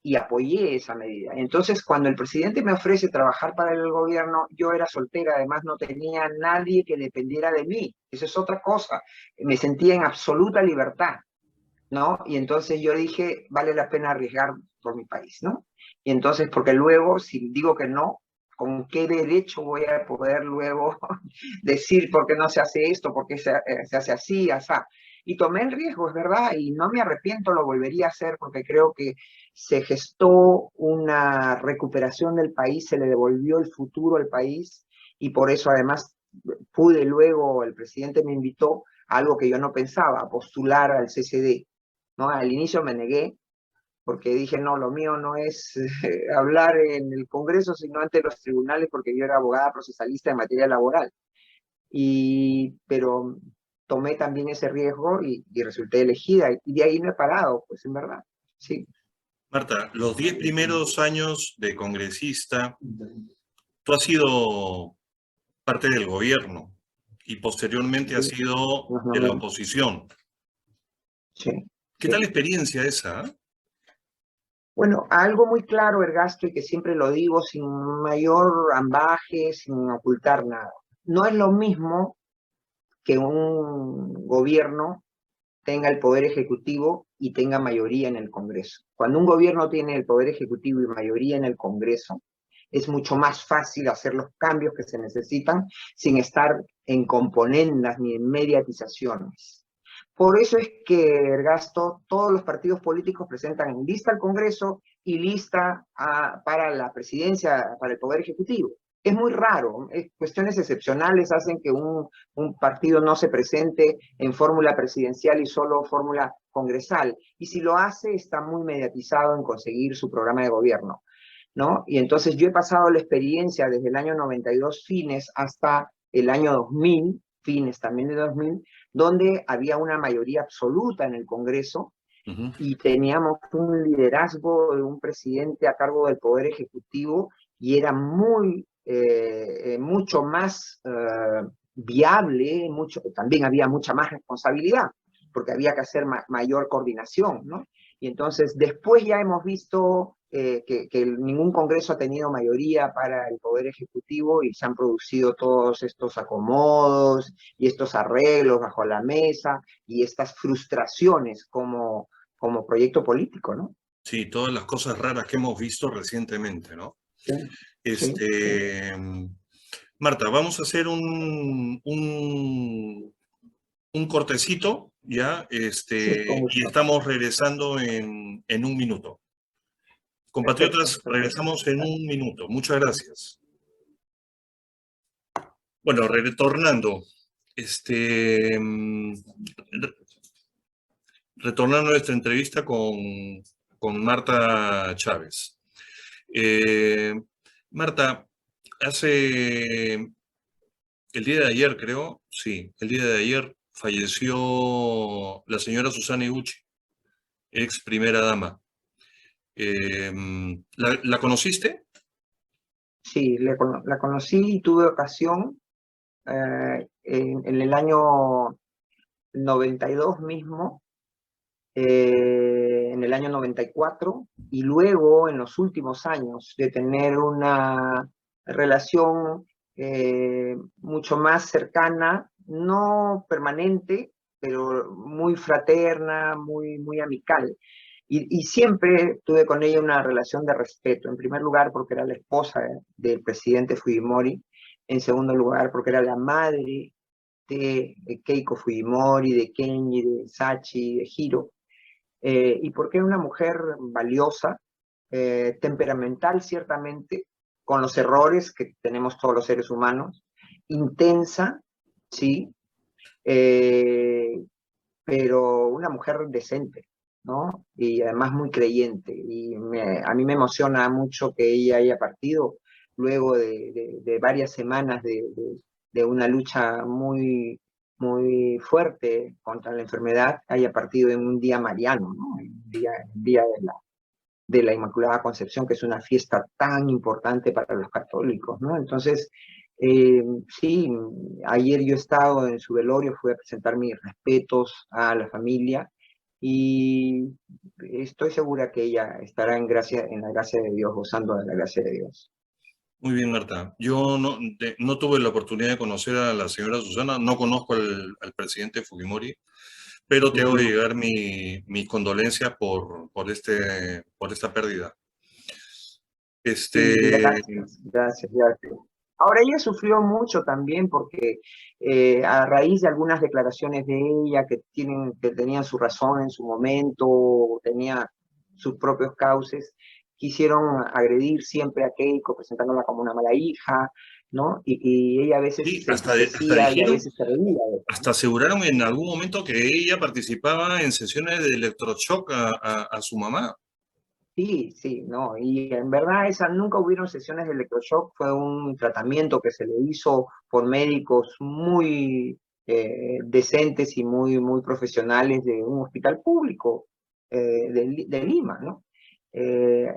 y apoyé esa medida. Entonces, cuando el presidente me ofrece trabajar para el gobierno, yo era soltera, además no tenía nadie que dependiera de mí. Eso es otra cosa. Me sentía en absoluta libertad, ¿no? Y entonces yo dije, vale la pena arriesgar por mi país, ¿no? Y entonces, porque luego, si digo que no, ¿con qué derecho voy a poder luego decir por qué no se hace esto, por qué se hace así, así? Y tomé el riesgo, es verdad, y no me arrepiento, lo volvería a hacer porque creo que se gestó una recuperación del país, se le devolvió el futuro al país, y por eso además pude luego, el presidente me invitó a algo que yo no pensaba, a postular al CCD, ¿no? Al inicio me negué, porque dije, no, lo mío no es hablar en el Congreso, sino ante los tribunales, porque yo era abogada procesalista en materia laboral. Pero tomé también ese riesgo y resulté elegida, y de ahí no he parado, pues en verdad, sí. Marta, los 10 primeros años de congresista, tú has sido parte del gobierno y posteriormente has sido de la oposición. Sí. ¿Qué tal experiencia esa? Bueno, algo muy claro, Ergasto, y que siempre lo digo sin mayor ambaje, sin ocultar nada. No es lo mismo que un gobierno tenga el poder ejecutivo y tenga mayoría en el Congreso. Cuando un gobierno tiene el poder ejecutivo y mayoría en el Congreso, es mucho más fácil hacer los cambios que se necesitan sin estar en componendas ni en mediatizaciones. Por eso es que, Ergasto, todos los partidos políticos presentan lista al Congreso y lista para la presidencia, para el Poder Ejecutivo. Es muy raro, cuestiones excepcionales hacen que un partido no se presente en fórmula presidencial y solo fórmula congresal. Y si lo hace, está muy mediatizado en conseguir su programa de gobierno, ¿no? Y entonces yo he pasado la experiencia desde el año 92 fines hasta el año 2000, fines también de 2000, donde había una mayoría absoluta en el Congreso y teníamos un liderazgo de un presidente a cargo del Poder Ejecutivo y era mucho más viable, también había mucha más responsabilidad, porque había que hacer mayor coordinación, ¿no? Y entonces después ya hemos visto que ningún Congreso ha tenido mayoría para el Poder Ejecutivo y se han producido todos estos acomodos y estos arreglos bajo la mesa y estas frustraciones como proyecto político, ¿no? Sí, todas las cosas raras que hemos visto recientemente, ¿no? Sí, sí, Este, Marta, vamos a hacer un cortecito, ¿ya? sí, con Y gusto. estamos regresando en un minuto. Perfecto, Compatriotas, perfecto. regresamos en un minuto. Muchas gracias. Bueno, retornando, retornando a nuestra entrevista con Marta Chávez. Marta, hace el día de ayer, creo, sí, el día de ayer falleció la señora Susana Iguchi, ex primera dama. ¿La conociste? Sí, la conocí y tuve ocasión en el año 92 mismo, en el año 94, y luego en los últimos años de tener una relación mucho más cercana, no permanente, pero muy fraterna, muy amical. Y siempre tuve con ella una relación de respeto, en primer lugar porque era la esposa del presidente Fujimori, en segundo lugar porque era la madre de Keiko Fujimori, de Kenji, de Sachi, de Hiro, y porque era una mujer valiosa, temperamental ciertamente, con los errores que tenemos todos los seres humanos, intensa, sí, eh, pero una mujer decente, ¿no? Y además muy creyente. Y a mí me emociona mucho que ella haya partido luego de varias semanas de una lucha muy fuerte contra la enfermedad, haya partido en un día mariano, ¿no? El día de la Inmaculada Concepción, que es una fiesta tan importante para los católicos, ¿no? Entonces, sí, ayer yo he estado en su velorio, fui a presentar mis respetos a la familia y estoy segura que ella estará en la gracia de Dios, gozando de la gracia de Dios. Muy bien, Marta. Yo no tuve la oportunidad de conocer a la señora Susana, no conozco al presidente Fujimori, pero te hago Ujú. llegar mis condolencias por esta pérdida. Sí, gracias. Ahora ella sufrió mucho también porque a raíz de algunas declaraciones de ella que tenían su razón en su momento, tenía sus propios cauces, quisieron agredir siempre a Keiko, presentándola como una mala hija, ¿no? Y ella a veces Sí, se hasta entristecía y a dijeron, veces se reía de eso, hasta ¿no? aseguraron en algún momento que ella participaba en sesiones de electroshock a su mamá. Sí, sí, no, y en verdad nunca hubieron sesiones de electroshock, fue un tratamiento que se le hizo por médicos muy decentes y muy profesionales de un hospital público de Lima, ¿no? Eh,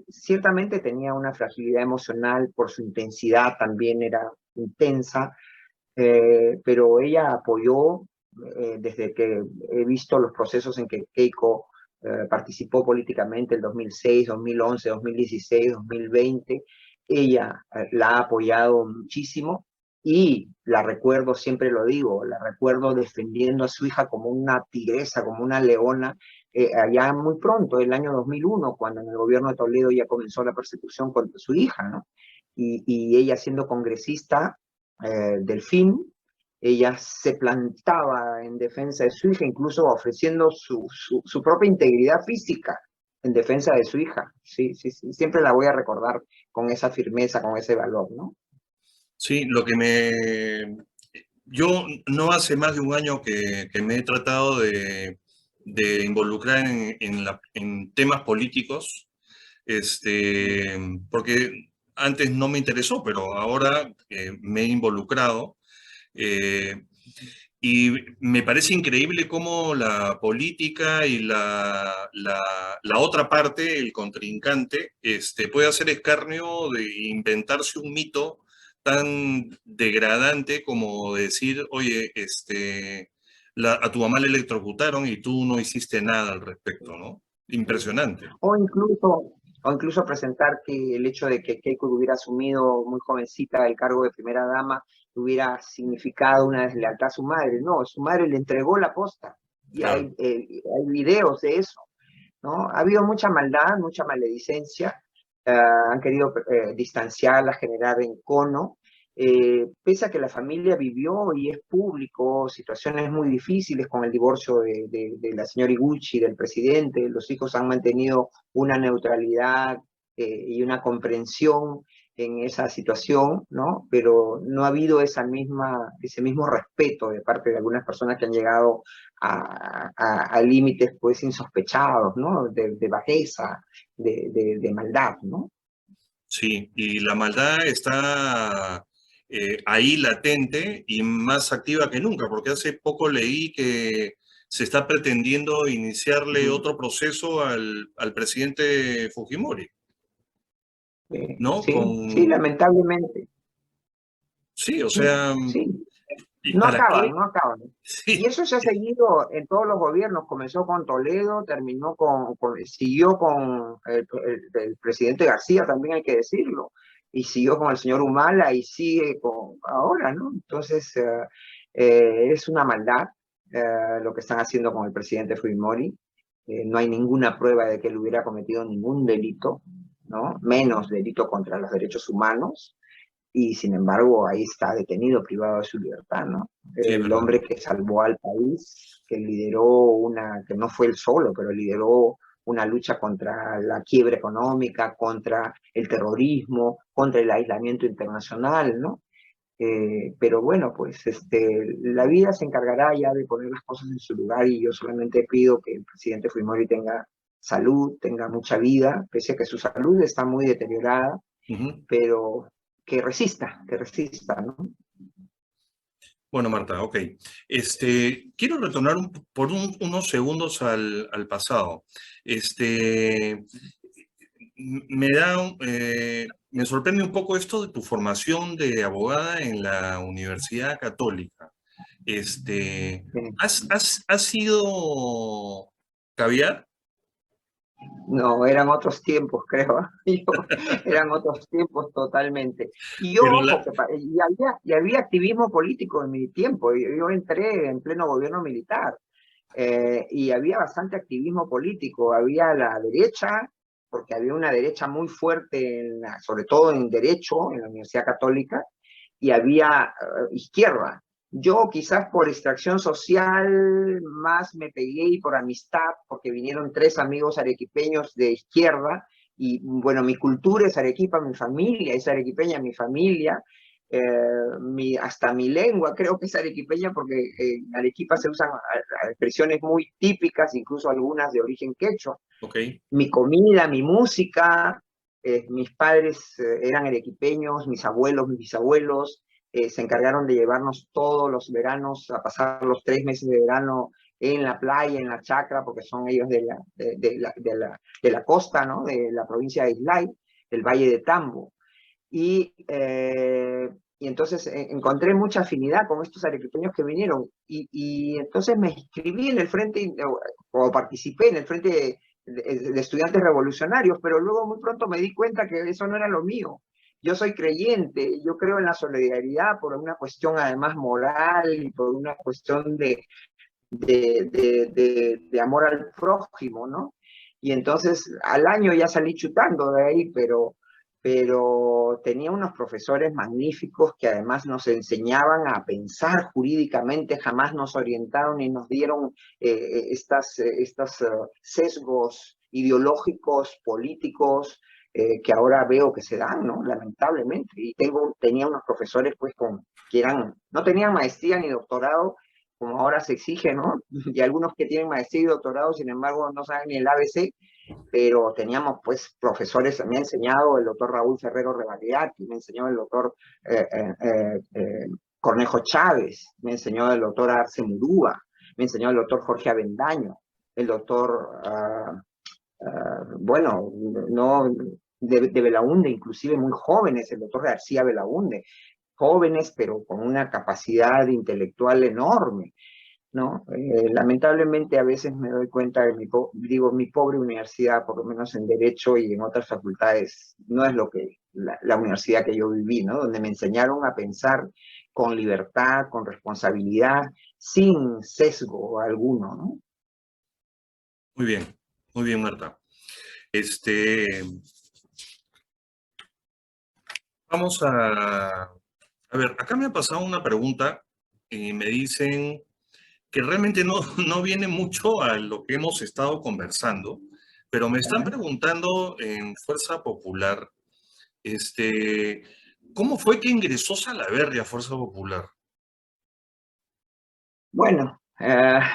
Ciertamente tenía una fragilidad emocional por su intensidad, también era intensa, pero ella apoyó desde que he visto los procesos en que Keiko participó políticamente el 2006, 2011, 2016, 2020. Ella la ha apoyado muchísimo y la recuerdo, siempre lo digo, la recuerdo defendiendo a su hija como una tigresa, como una leona, allá muy pronto, el año 2001, cuando en el gobierno de Toledo ya comenzó la persecución contra su hija, ¿no? Y ella siendo congresista del FIN, ella se plantaba en defensa de su hija, incluso ofreciendo su propia integridad física en defensa de su hija. Sí, sí, sí, siempre la voy a recordar con esa firmeza, con ese valor, ¿no? Sí, yo no hace más de un año que me he tratado de involucrar en temas políticos, porque antes no me interesó, pero ahora me he involucrado. eh, y me parece increíble cómo la política y la otra parte, el contrincante, puede hacer escarnio de inventarse un mito tan degradante como decir, oye, a tu mamá le electrocutaron y tú no hiciste nada al respecto, ¿no? Impresionante. O incluso presentar que el hecho de que Keiko hubiera asumido muy jovencita el cargo de primera dama hubiera significado una deslealtad a su madre. No, su madre le entregó la posta. Y Claro. hay videos de eso. ¿no? Ha habido mucha maldad, mucha maledicencia, han querido distanciarla, generar encono, pese a que la familia vivió y es público situaciones muy difíciles con el divorcio de la señora Iguchi, del presidente. Los hijos han mantenido una neutralidad y una comprensión en esa situación, ¿no? Pero no ha habido ese mismo respeto de parte de algunas personas que han llegado a límites pues insospechados, ¿no? De bajeza, de maldad, ¿no? Sí, y la maldad está ahí latente y más activa que nunca, porque hace poco leí que se está pretendiendo iniciarle otro proceso al presidente Fujimori, ¿no? Sí, lamentablemente. Sí, o Sí, sea, sí. ¿y No para acaban, qué? no acaban. Sí, Y eso se ha seguido en todos los gobiernos. Comenzó con Toledo, terminó siguió con el presidente García, también hay que decirlo, y siguió con el señor Humala y sigue con ahora, ¿no? Entonces, es una maldad lo que están haciendo con el presidente Fujimori. No hay ninguna prueba de que él hubiera cometido ningún delito, ¿no? Menos delito contra los derechos humanos. Y sin embargo ahí está detenido, privado de su libertad, ¿no? sí, es El verdad. hombre que salvó al país, que lideró que no fue él solo, pero lideró una lucha contra la quiebra económica, contra el terrorismo, contra el aislamiento internacional, ¿no? Pero bueno, pues la vida se encargará ya de poner las cosas en su lugar y yo solamente pido que el presidente Fujimori tenga salud, tenga mucha vida, pese a que su salud está muy deteriorada, Ujú. pero que resista, ¿no? Bueno, Marta, ok. Quiero retornar por unos segundos al pasado. Me me sorprende un poco esto de tu formación de abogada en la Universidad Católica. ¿Has sido caviar? No, eran otros tiempos, creo. Eran otros tiempos totalmente. Y yo, Pero ojo, y había activismo político en mi tiempo. Yo entré en pleno gobierno militar y había bastante activismo político. Había la derecha, porque había una derecha muy fuerte, sobre todo en Derecho, en la Universidad Católica, y había izquierda. Yo quizás por extracción social más me pegué y por amistad, porque vinieron 3 amigos arequipeños de izquierda, y bueno, mi cultura es arequipa, mi familia es arequipeña, mi familia, hasta mi lengua creo que es arequipeña, porque en Arequipa se usan expresiones muy típicas, incluso algunas de origen quechua. Okay. Mi comida, mi música, mis padres eran arequipeños, mis abuelos, mis bisabuelos, se encargaron de llevarnos todos los veranos a pasar los 3 meses de verano en la playa, en la chacra, porque son ellos de la costa, ¿no? De la provincia de Islay, del Valle de Tambo. Y entonces encontré mucha afinidad con estos arequipeños que vinieron. Y entonces me inscribí en el frente, o participé en el frente de estudiantes revolucionarios, pero luego muy pronto me di cuenta que eso no era lo mío. Yo soy creyente, yo creo en la solidaridad por una cuestión además moral y por una cuestión de amor al prójimo, ¿no? Y entonces al año ya salí chutando de ahí, pero tenía unos profesores magníficos que además nos enseñaban a pensar jurídicamente, jamás nos orientaron y nos dieron estos sesgos ideológicos, políticos, que ahora veo que se dan, ¿no? Lamentablemente. Y tenía unos profesores pues que no tenían maestría ni doctorado, como ahora se exige, ¿no? Y algunos que tienen maestría y doctorado, sin embargo, no saben ni el ABC, pero teníamos pues profesores, me ha enseñado el doctor Raúl Ferrero Rebagliati, me enseñó el doctor Cornejo Chávez, me enseñó el doctor Arce Murúa, me enseñó el doctor Jorge Avendaño, el doctor, bueno, no, de Belaunde, inclusive muy jóvenes, el doctor García Belaunde, jóvenes pero con una capacidad intelectual enorme, ¿no? Lamentablemente a veces me doy cuenta de mi pobre universidad, por lo menos en Derecho y en otras facultades, no es lo que la universidad que yo viví, ¿no? Donde me enseñaron a pensar con libertad, con responsabilidad, sin sesgo alguno, ¿no? Muy bien, Muy bien, Marta. Este, vamos a ver, acá me ha pasado una pregunta y me dicen que realmente no viene mucho a lo que hemos estado conversando, pero me están preguntando en Fuerza Popular, ¿cómo fue que ingresó Salaverry a Fuerza Popular? Bueno,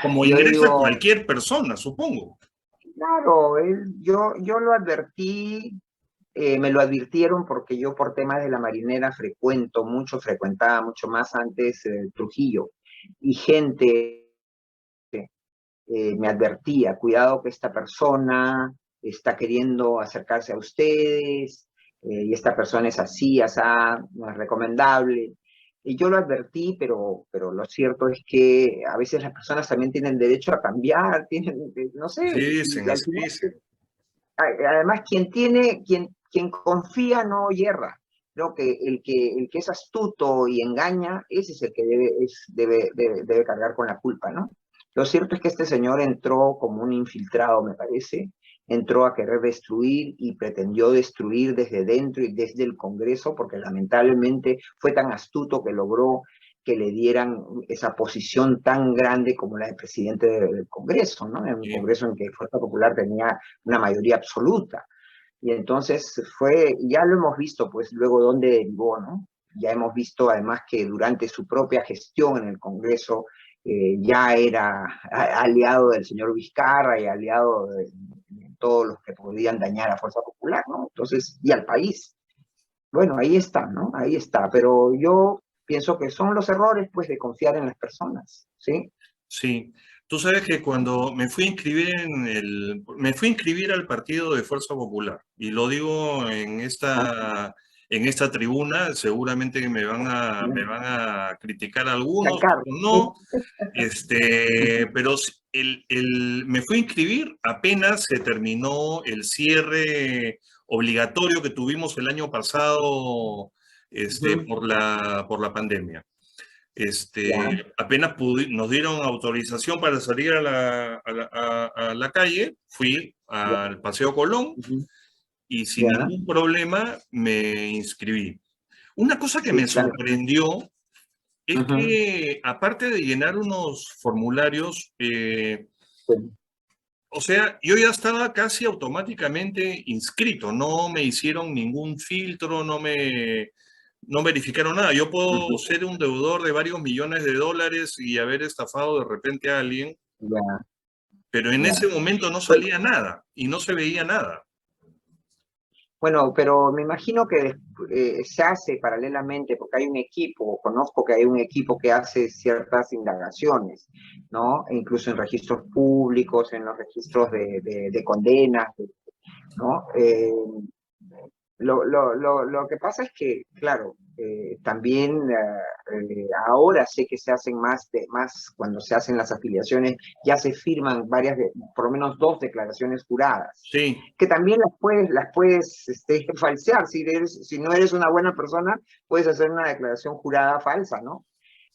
Como yo ingresa digo, cualquier persona, supongo. claro, yo lo advertí, me lo advirtieron porque yo por temas de la marinera frecuentaba mucho más antes Trujillo, y gente me advertía, cuidado que esta persona está queriendo acercarse a ustedes, y esta persona es así, asá, no es recomendable. Y yo lo advertí, pero lo cierto es que a veces las personas también tienen derecho a cambiar, tienen, no sé, Así dicen, y al así final, dicen. además, quien confía no yerra. Creo que el que es astuto y engaña, ese es el que debe cargar con la culpa, ¿no? Lo cierto es que este señor entró como un infiltrado, me parece, entró a querer destruir y pretendió destruir desde dentro y desde el Congreso, porque lamentablemente fue tan astuto que logró que le dieran esa posición tan grande como la de presidente del Congreso, ¿no? En un Sí, Congreso en que Fuerza Popular tenía una mayoría absoluta. Y entonces ya lo hemos visto, pues luego dónde derivó, ¿no? Ya hemos visto además que durante su propia gestión en el Congreso ya era aliado del señor Vizcarra y aliado de todos los que podían dañar a Fuerza Popular, ¿no? Entonces, y al país. Bueno, ahí está, ¿no? Ahí está. Pero yo pienso que son los errores, pues, de confiar en las personas, ¿sí? sí. Tú sabes que cuando me fui a inscribir me fui a inscribir al partido de Fuerza Popular, y lo digo en esta tribuna, seguramente que me van a criticar algunos, Sacar. otros no, pero me fui a inscribir apenas se terminó el cierre obligatorio que tuvimos el año pasado, por la pandemia. Ya, Apenas nos dieron autorización para salir a la calle, fui ya, al Paseo Colón y sin ya, ningún problema me inscribí. Una cosa que me sí, claro. sorprendió es Ujú. que, aparte de llenar unos formularios, Sí. o sea, yo ya estaba casi automáticamente inscrito, no me hicieron ningún filtro, no verificaron nada. Yo puedo Ujú. ser un deudor de varios millones de dólares y haber estafado de repente a alguien, Ya, pero en ese ya. momento no Pues, salía nada y no se veía nada. bueno, pero me imagino que se hace paralelamente, porque hay un equipo, conozco que hay un equipo que hace ciertas indagaciones, ¿no? E incluso en registros públicos, en los registros de condenas, ¿no? Lo que pasa es que, claro, también ahora sé que se hacen más cuando se hacen las afiliaciones, ya se firman por lo menos 2 declaraciones juradas, Sí, que también las puedes falsear. Si no eres una buena persona, puedes hacer una declaración jurada falsa, ¿no?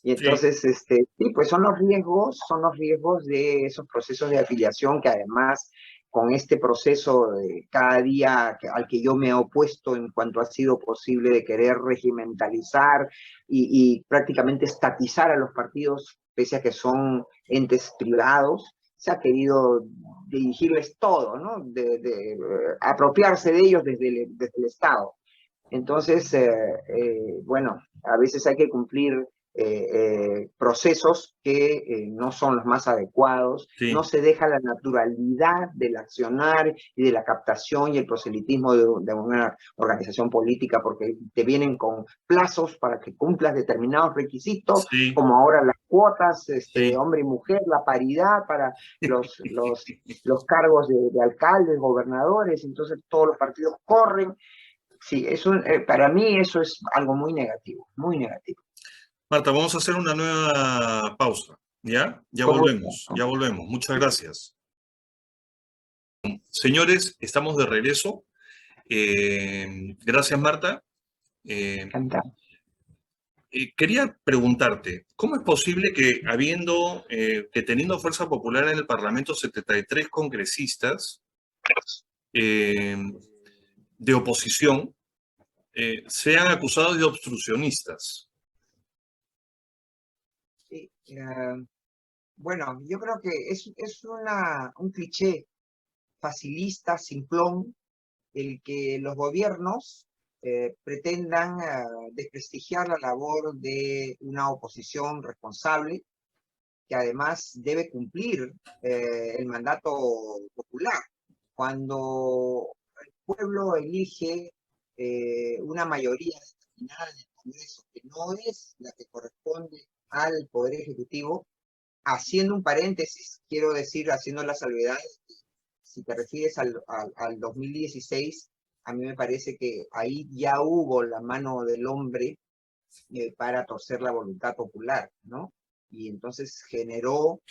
Y sí, entonces, sí, pues son los riesgos de esos procesos de afiliación que además con este proceso de cada día al que yo me he opuesto en cuanto ha sido posible de querer regimentalizar y prácticamente estatizar a los partidos, pese a que son entes privados, se ha querido dirigirles todo, ¿no? Apropiarse de ellos desde el Estado. Entonces, bueno, a veces hay que cumplir procesos que no son los más adecuados, no sí, se deja la naturalidad del accionar y de la captación y el proselitismo de una organización política, porque te vienen con plazos para que cumplas determinados requisitos, sí, como ahora las cuotas de sí. hombre y mujer, la paridad para los cargos de alcaldes, gobernadores. Entonces todos los partidos corren. Sí, para mí eso es algo muy negativo, muy negativo. Marta, vamos a hacer una nueva pausa. ¿Ya? Ya ¿Cómo? volvemos, ya volvemos. Muchas gracias. Señores, estamos de regreso. Gracias, Marta. Eh, Encantado. Quería preguntarte, ¿cómo es posible que que teniendo Fuerza Popular en el Parlamento 73 congresistas, de oposición sean acusados de obstruccionistas. Sí, bueno, yo creo que es un cliché facilista, simplón, el que los gobiernos pretendan desprestigiar la labor de una oposición responsable, que además debe cumplir el mandato popular. Cuando el pueblo elige una mayoría determinada en el Congreso, que no es la que corresponde al Poder Ejecutivo, haciendo un paréntesis, quiero decir, haciendo la salvedad, si te refieres al 2016, a mí me parece que ahí ya hubo la mano del hombre para torcer la voluntad popular, ¿no? Y entonces generó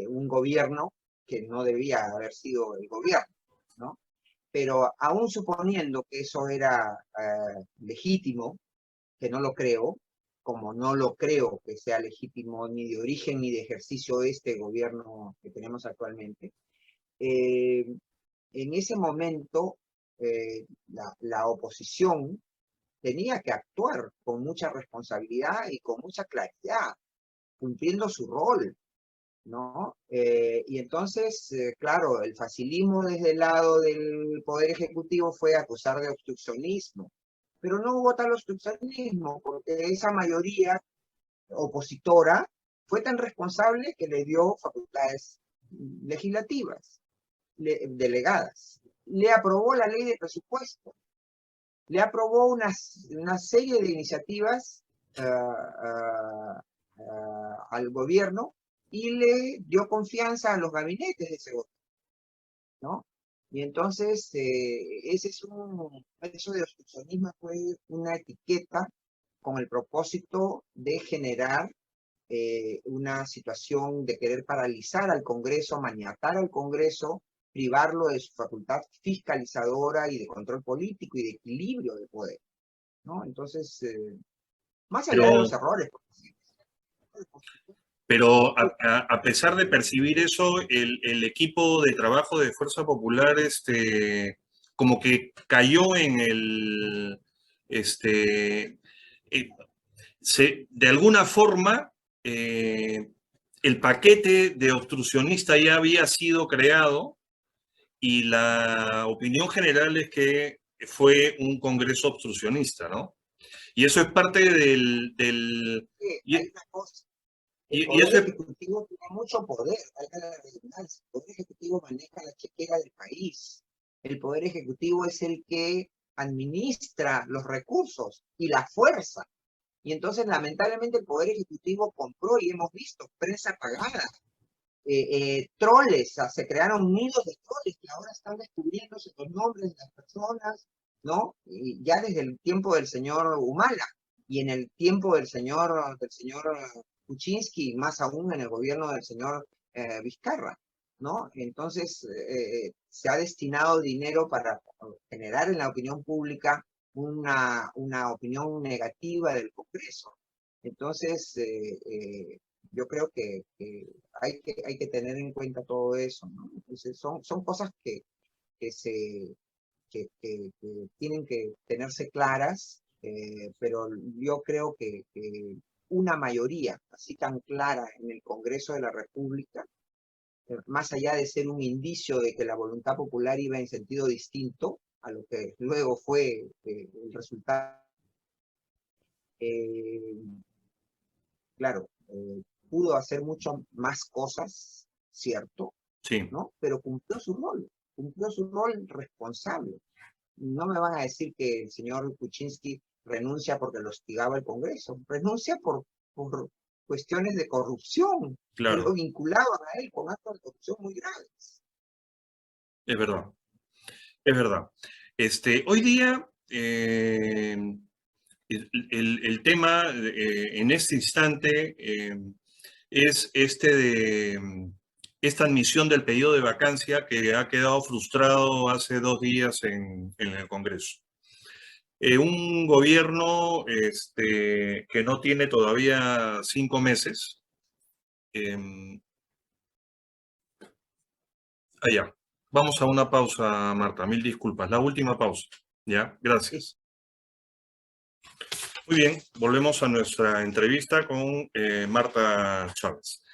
un gobierno que no debía haber sido el gobierno, ¿no? Pero aún suponiendo que eso era legítimo, que no lo creo, como no lo creo que sea legítimo ni de origen ni de ejercicio este gobierno que tenemos actualmente, en ese momento la oposición tenía que actuar con mucha responsabilidad y con mucha claridad, cumpliendo su rol, ¿no? Y entonces, claro, el facilismo desde el lado del Poder Ejecutivo fue acusar de obstruccionismo, pero no hubo tal obstruccionismo, porque esa mayoría opositora fue tan responsable que le dio facultades legislativas, delegadas. Le aprobó la ley de presupuesto, le aprobó una serie de iniciativas al gobierno y le dio confianza a los gabinetes de ese gobierno, ¿no? Y entonces, eso de obstruccionismo fue una etiqueta con el propósito de generar una situación de querer paralizar al Congreso, maniatar al Congreso, privarlo de su facultad fiscalizadora y de control político y de equilibrio de poder, ¿no? Entonces, más allá de los errores. Pero a pesar de percibir eso, el equipo de trabajo de Fuerza Popular, como que cayó en de alguna forma, el paquete de obstruccionista ya había sido creado y la opinión general es que fue un congreso obstruccionista, ¿no? Y eso es parte del... Sí, hay una cosa. El Poder Ejecutivo tiene mucho poder, valga la redundancia. El Poder Ejecutivo maneja la chequera del país. El Poder Ejecutivo es el que administra los recursos y la fuerza. Y entonces, lamentablemente, el Poder Ejecutivo compró, y hemos visto, prensa pagada, troles, se crearon nidos de troles que ahora están descubriéndose los nombres de las personas, ¿no? Y ya desde el tiempo del señor Humala y en el tiempo del señor Kuczynski, más aún en el gobierno del señor Vizcarra, ¿no? Entonces, se ha destinado dinero para generar en la opinión pública una opinión negativa del Congreso. Entonces, yo creo que hay que tener en cuenta todo eso, ¿no? Entonces, son cosas que tienen que tenerse claras, pero yo creo que una mayoría así tan clara en el Congreso de la República, más allá de ser un indicio de que la voluntad popular iba en sentido distinto a lo que luego fue el resultado, claro, pudo hacer mucho más cosas, ¿cierto? Sí. ¿No? Pero cumplió su rol responsable. No me van a decir que el señor Kuczynski renuncia porque lo hostigaba el Congreso, renuncia por cuestiones de corrupción, claro, que lo vinculaban a él con actos de corrupción muy graves. Es verdad, es verdad. Hoy día, el tema en este instante es esta admisión del pedido de vacancia que ha quedado frustrado hace 2 días en el Congreso. Un gobierno que no tiene todavía 5 meses. Allá. Vamos a una pausa, Marta. Mil disculpas. La última pausa. ¿Ya? Gracias. Muy bien. Volvemos a nuestra entrevista con Marta Chávez.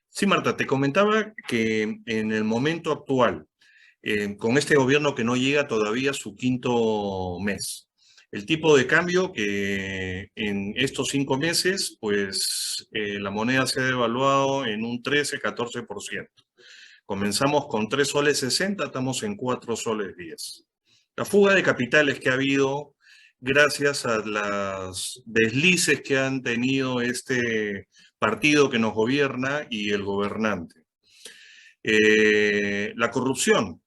Sí, Marta, te comentaba que en el momento actual, con este gobierno que no llega todavía a su quinto mes, el tipo de cambio que en estos 5 meses, pues la moneda se ha devaluado en un 13-14%. Comenzamos con 3 soles 60, estamos en 4 soles 10. La fuga de capitales que ha habido gracias a las deslices que han tenido este partido que nos gobierna y el gobernante. La corrupción.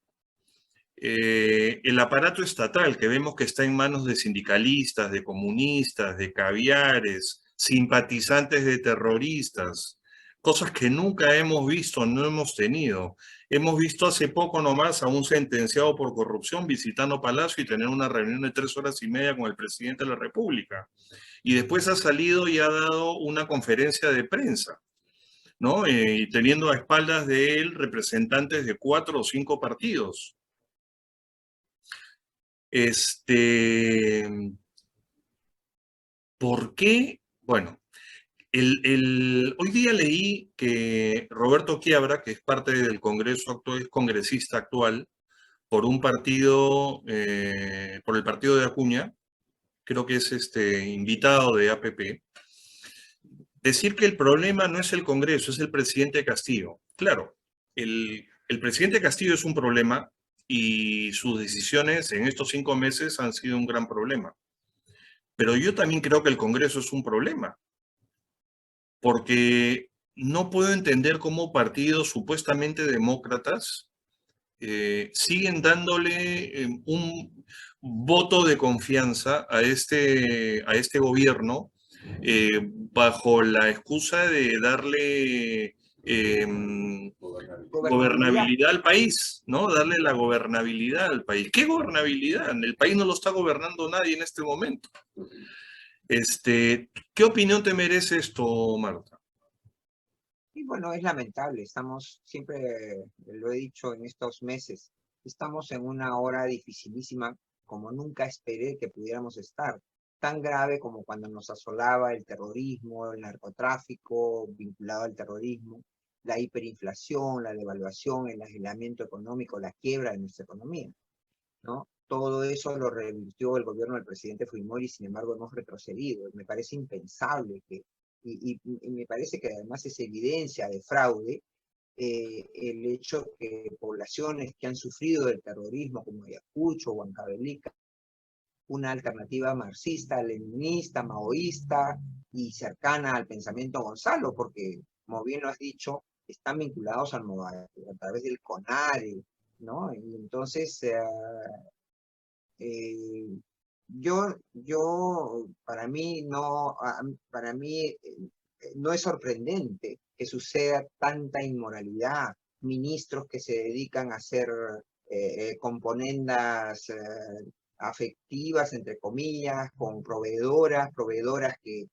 El aparato estatal que vemos que está en manos de sindicalistas, de comunistas, de caviares, simpatizantes de terroristas, cosas que nunca hemos visto, no hemos tenido. Hemos visto hace poco nomás a un sentenciado por corrupción visitando Palacio y tener una reunión de 3 horas y media con el presidente de la República. Y después ha salido y ha dado una conferencia de prensa, ¿no? Y teniendo a espaldas de él representantes de 4 o 5 partidos. ¿Por qué? Bueno, hoy día leí que Roberto Quiabra, que es parte del Congreso actual, es congresista actual, por un partido, por el partido de Acuña, creo que es invitado de APP, decir que el problema no es el Congreso, es el presidente Castillo. Claro, el presidente Castillo es un problema y sus decisiones en estos 5 meses han sido un gran problema. Pero yo también creo que el Congreso es un problema, porque no puedo entender cómo partidos supuestamente demócratas siguen dándole un voto de confianza a este gobierno bajo la excusa de darle gobernabilidad al país, ¿no? Darle la gobernabilidad al país. ¿Qué gobernabilidad? El país no lo está gobernando nadie en este momento. ¿Qué opinión te merece esto, Marta? Y bueno, es lamentable, siempre lo he dicho en estos meses, estamos en una hora dificilísima como nunca esperé que pudiéramos estar, tan grave como cuando nos asolaba el terrorismo, el narcotráfico vinculado al terrorismo, la hiperinflación, la devaluación, el aislamiento económico, la quiebra de nuestra economía, ¿no? Todo eso lo revirtió el gobierno del presidente Fujimori, sin embargo hemos retrocedido. Me parece impensable y me parece que además es evidencia de fraude el hecho que poblaciones que han sufrido del terrorismo, como Ayacucho, Huancavelica, una alternativa marxista, leninista, maoísta y cercana al pensamiento Gonzalo, porque, como bien lo has dicho, están vinculados a través del CONARE, ¿no? Y entonces, para mí no es sorprendente que suceda tanta inmoralidad, ministros que se dedican a hacer componendas afectivas, entre comillas, con proveedoras que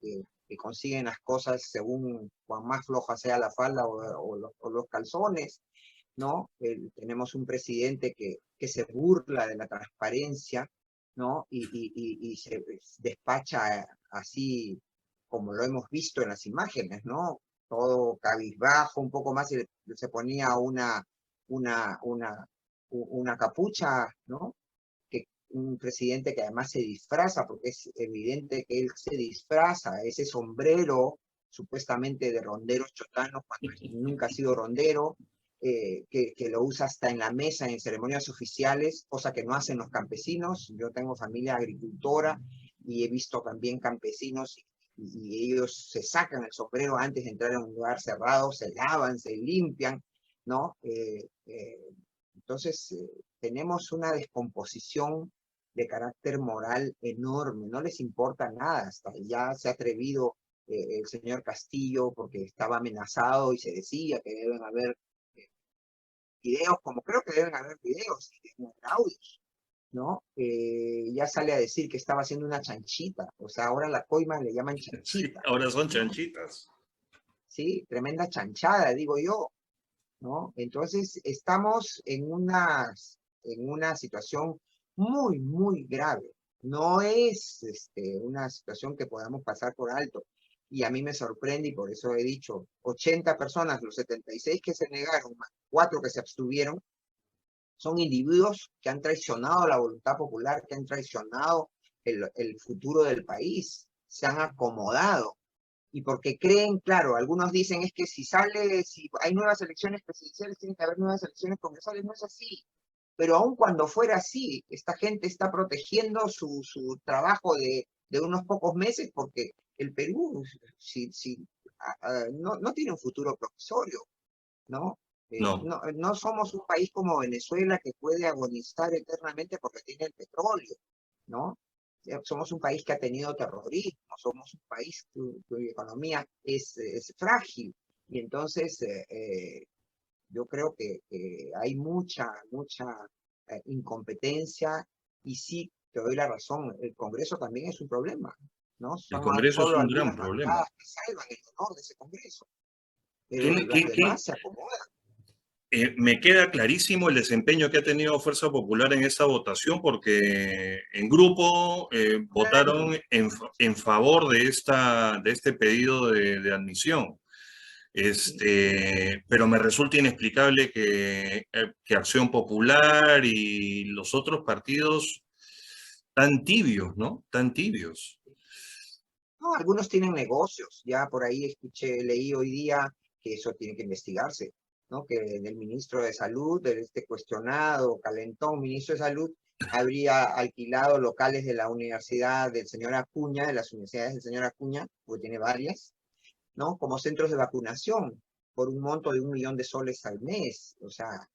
consiguen las cosas según cuán más floja sea la falda o los calzones, ¿no? Tenemos un presidente que se burla de la transparencia, ¿no? Y se despacha así como lo hemos visto en las imágenes, ¿no? Todo cabizbajo, un poco más se ponía una capucha, ¿no? Un presidente que además se disfraza, porque es evidente que él se disfraza, ese sombrero supuestamente de ronderos chotanos, cuando nunca ha sido rondero, que lo usa hasta en la mesa en ceremonias oficiales, cosa que no hacen los campesinos. Yo tengo familia agricultora y he visto también campesinos y ellos se sacan el sombrero antes de entrar a un lugar cerrado, se lavan, se limpian, ¿no? Entonces, tenemos una descomposición de carácter moral enorme, no les importa nada, hasta ya se ha atrevido el señor Castillo porque estaba amenazado y se decía que deben haber videos, como creo que deben haber videos, audios, ¿no? Ya sale a decir que estaba haciendo una chanchita, o sea, ahora la coima le llaman chanchita. Sí, ahora son chanchitas. Sí, tremenda chanchada, digo yo. ¿no? Entonces, estamos en una situación muy, muy grave. No es una situación que podamos pasar por alto. Y a mí me sorprende, y por eso he dicho, 80 personas, los 76 que se negaron, más 4 que se abstuvieron, son individuos que han traicionado la voluntad popular, que han traicionado el futuro del país, se han acomodado. Y porque creen, claro, algunos dicen es que si hay nuevas elecciones presidenciales, tiene que haber nuevas elecciones congresales, no es así. Pero aun cuando fuera así, esta gente está protegiendo su trabajo de unos pocos meses porque el Perú no tiene un futuro provisorio, ¿no? No. No somos un país como Venezuela que puede agonizar eternamente porque tiene el petróleo, ¿no? Somos un país que ha tenido terrorismo, somos un país cuya economía es frágil. Y entonces yo creo que hay mucha incompetencia, y sí, te doy la razón, el Congreso también es un problema, ¿no? El Son Congreso es solo un gran algunas problema. bancadas que salvan el honor de ese Congreso, pero ¿Quién- las quién- quién- demás se acomodan. Me queda clarísimo el desempeño que ha tenido Fuerza Popular en esa votación, porque en grupo votaron en favor de este pedido de admisión. Pero me resulta inexplicable que Acción Popular y los otros partidos tan tibios, ¿no? Tan tibios. No, algunos tienen negocios, ya por ahí leí hoy día que eso tiene que investigarse, ¿no? Que el ministro de Salud, este cuestionado, calentón ministro de Salud, habría alquilado locales de la universidad del señor Acuña, de las universidades del señor Acuña, porque tiene varias, ¿no? Como centros de vacunación, por un monto de 1 millón de soles al mes. O sea,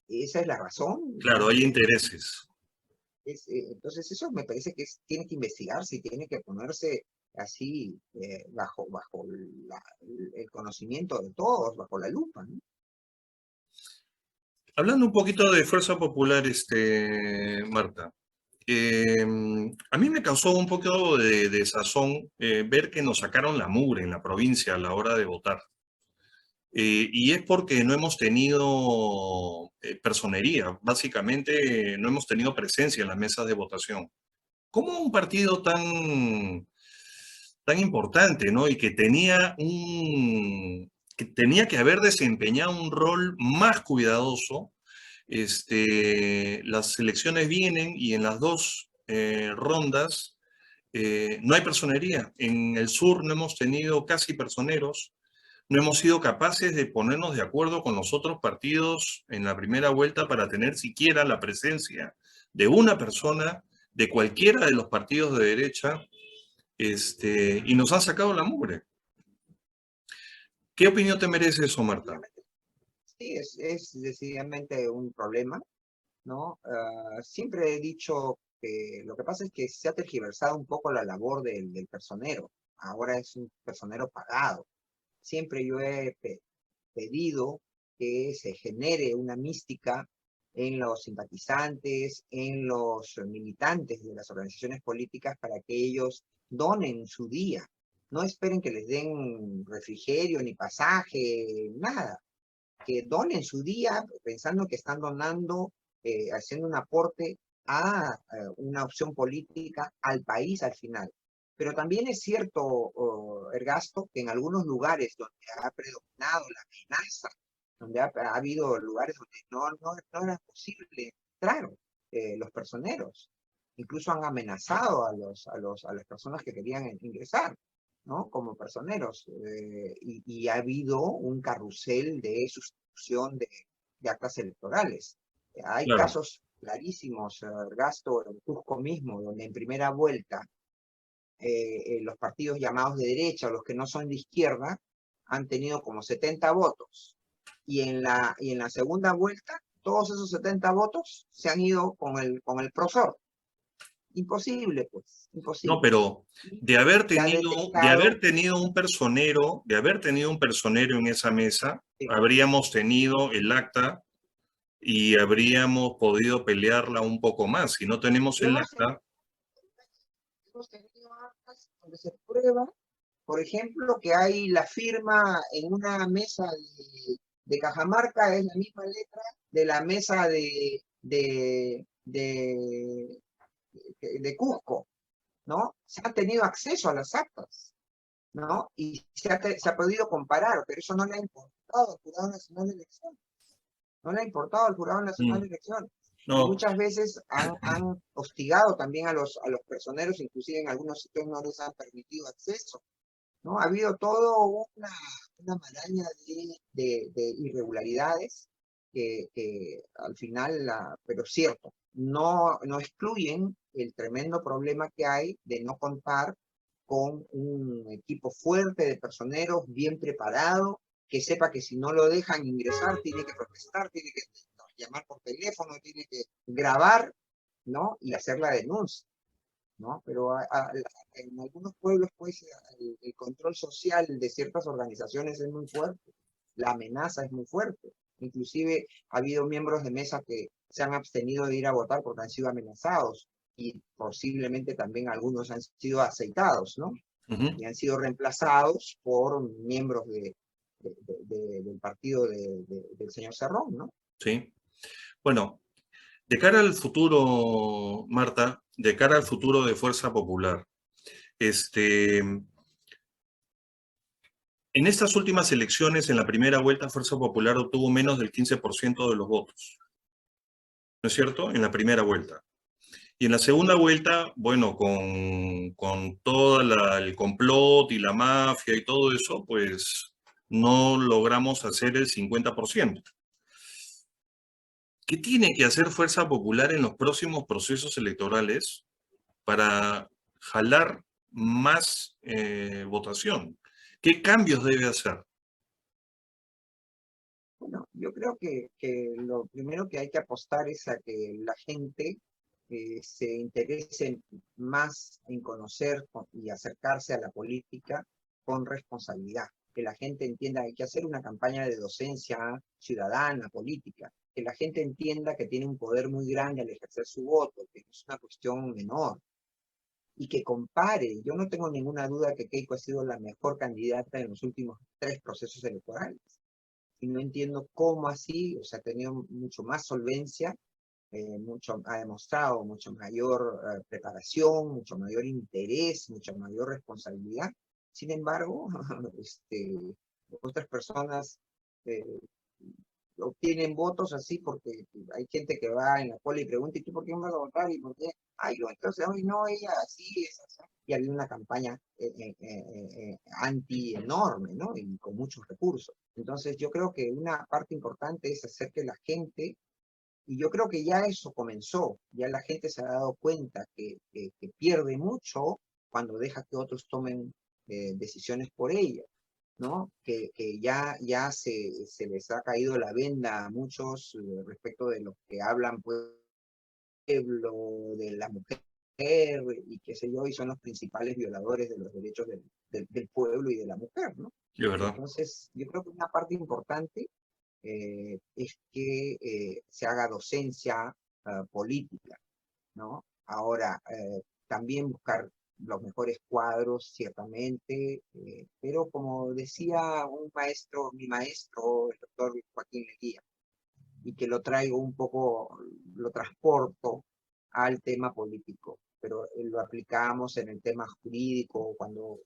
esa es la razón, Claro, hay intereses. entonces eso me parece que tiene que investigarse y tiene que ponerse así bajo el conocimiento de todos, bajo la lupa, ¿no? Hablando un poquito de Fuerza Popular, Marta, a mí me causó un poco de desazón ver que nos sacaron la mugre en la provincia a la hora de votar. Y es porque no hemos tenido personería, básicamente no hemos tenido presencia en las mesas de votación. ¿Cómo un partido tan importante, ¿no? Y que tenía que haber desempeñado un rol más cuidadoso? Las elecciones vienen y en las dos rondas no hay personería. En el sur no hemos tenido casi personeros, no hemos sido capaces de ponernos de acuerdo con los otros partidos en la primera vuelta para tener siquiera la presencia de una persona de cualquiera de los partidos de derecha, y nos han sacado la mugre. ¿Qué opinión te merece eso, Marta? Sí, es decididamente un problema, ¿no? Siempre he dicho que lo que pasa es que se ha tergiversado un poco la labor del personero. Ahora es un personero pagado. Siempre yo he pedido que se genere una mística en los simpatizantes, en los militantes de las organizaciones políticas para que ellos donen su día. No esperen que les den refrigerio ni pasaje, nada. Que donen su día pensando que están donando, haciendo un aporte a una opción política al país al final. Pero también es cierto, Ergasto, que en algunos lugares donde ha predominado la amenaza, donde ha habido lugares donde no era posible entrar los personeros, incluso han amenazado a las personas que querían ingresar, ¿no? Como personeros, y ha habido un carrusel de sustitución de actas electorales. Hay Claro. casos clarísimos, Ergasto, en Cusco mismo, donde en primera vuelta los partidos llamados de derecha o los que no son de izquierda han tenido como 70 votos. Y en la segunda vuelta, todos esos 70 votos se han ido con el PROSOR. Imposible, pues, imposible. No, pero de haber tenido un personero en esa mesa, Sí. habríamos tenido el acta y habríamos podido pelearla un poco más. Si no tenemos el acta, Hemos tenido actas donde se prueba, por ejemplo, que hay la firma en una mesa de Cajamarca es la misma letra de la mesa de Cusco, ¿no? Se ha tenido acceso a las actas, ¿no? Y se ha podido comparar, pero eso no le ha importado al Jurado Nacional de Elecciones. No le ha importado al Jurado Nacional de Elecciones. No. Y muchas veces han hostigado también a los personeros, inclusive en algunos sitios no les han permitido acceso, ¿no? Ha habido todo una maraña de irregularidades que al final, pero cierto, no excluyen el tremendo problema que hay de no contar con un equipo fuerte de personeros bien preparado, que sepa que si no lo dejan ingresar, tiene que protestar, tiene que llamar por teléfono, tiene que grabar, ¿no? Y hacer la denuncia, ¿no? Pero en algunos pueblos, pues, el control social de ciertas organizaciones es muy fuerte, la amenaza es muy fuerte. Inclusive ha habido miembros de mesa que se han abstenido de ir a votar porque han sido amenazados, y posiblemente también algunos han sido aceitados, ¿no? Y han sido reemplazados por miembros del partido del señor Cerrón, ¿no? Sí. Bueno, de cara al futuro, Marta, de cara al futuro de Fuerza Popular, en estas últimas elecciones, en la primera vuelta, Fuerza Popular obtuvo menos del 15% de los votos, ¿no es cierto? En la primera vuelta. Y en la segunda vuelta, bueno, con todo el complot y la mafia y todo eso, pues no logramos hacer el 50%. ¿Qué tiene que hacer Fuerza Popular en los próximos procesos electorales para jalar más votación? ¿Qué cambios debe hacer? Bueno, yo creo que lo primero que hay que apostar es a que la gente se interese más en conocer y acercarse a la política con responsabilidad. Que la gente entienda que hay que hacer una campaña de docencia ciudadana, política. Que la gente entienda que tiene un poder muy grande al ejercer su voto, que no es una cuestión menor. Y que compare. Yo no tengo ninguna duda que Keiko ha sido la mejor candidata en los últimos 3 procesos electorales. Y no entiendo cómo así, o sea, ha tenido mucho más solvencia, ha demostrado mucho mayor preparación, mucho mayor interés, mucha mayor responsabilidad. Sin embargo, otras personas obtienen votos así porque hay gente que va en la cola y pregunta, ¿y tú por qué no vas a votar? ¿Y por qué? Ay, no, entonces, hoy no, ella así es así. Y había una campaña anti enorme, ¿no? Y con muchos recursos. Entonces, yo creo que una parte importante es hacer que la gente, y yo creo que ya eso comenzó, ya la gente se ha dado cuenta que pierde mucho cuando deja que otros tomen decisiones por ella, ¿no? Que ya se les ha caído la venda a muchos respecto de los que hablan, pues, pueblo, de la mujer, y qué sé yo, y son los principales violadores de los derechos del pueblo y de la mujer, ¿no? Es verdad. Entonces, yo creo que una parte importante es que se haga docencia política, ¿no? Ahora, también buscar los mejores cuadros, ciertamente, pero como decía mi maestro, el doctor Joaquín Leguía, y que lo traigo un poco, lo transporto al tema político, pero lo aplicamos en el tema jurídico cuando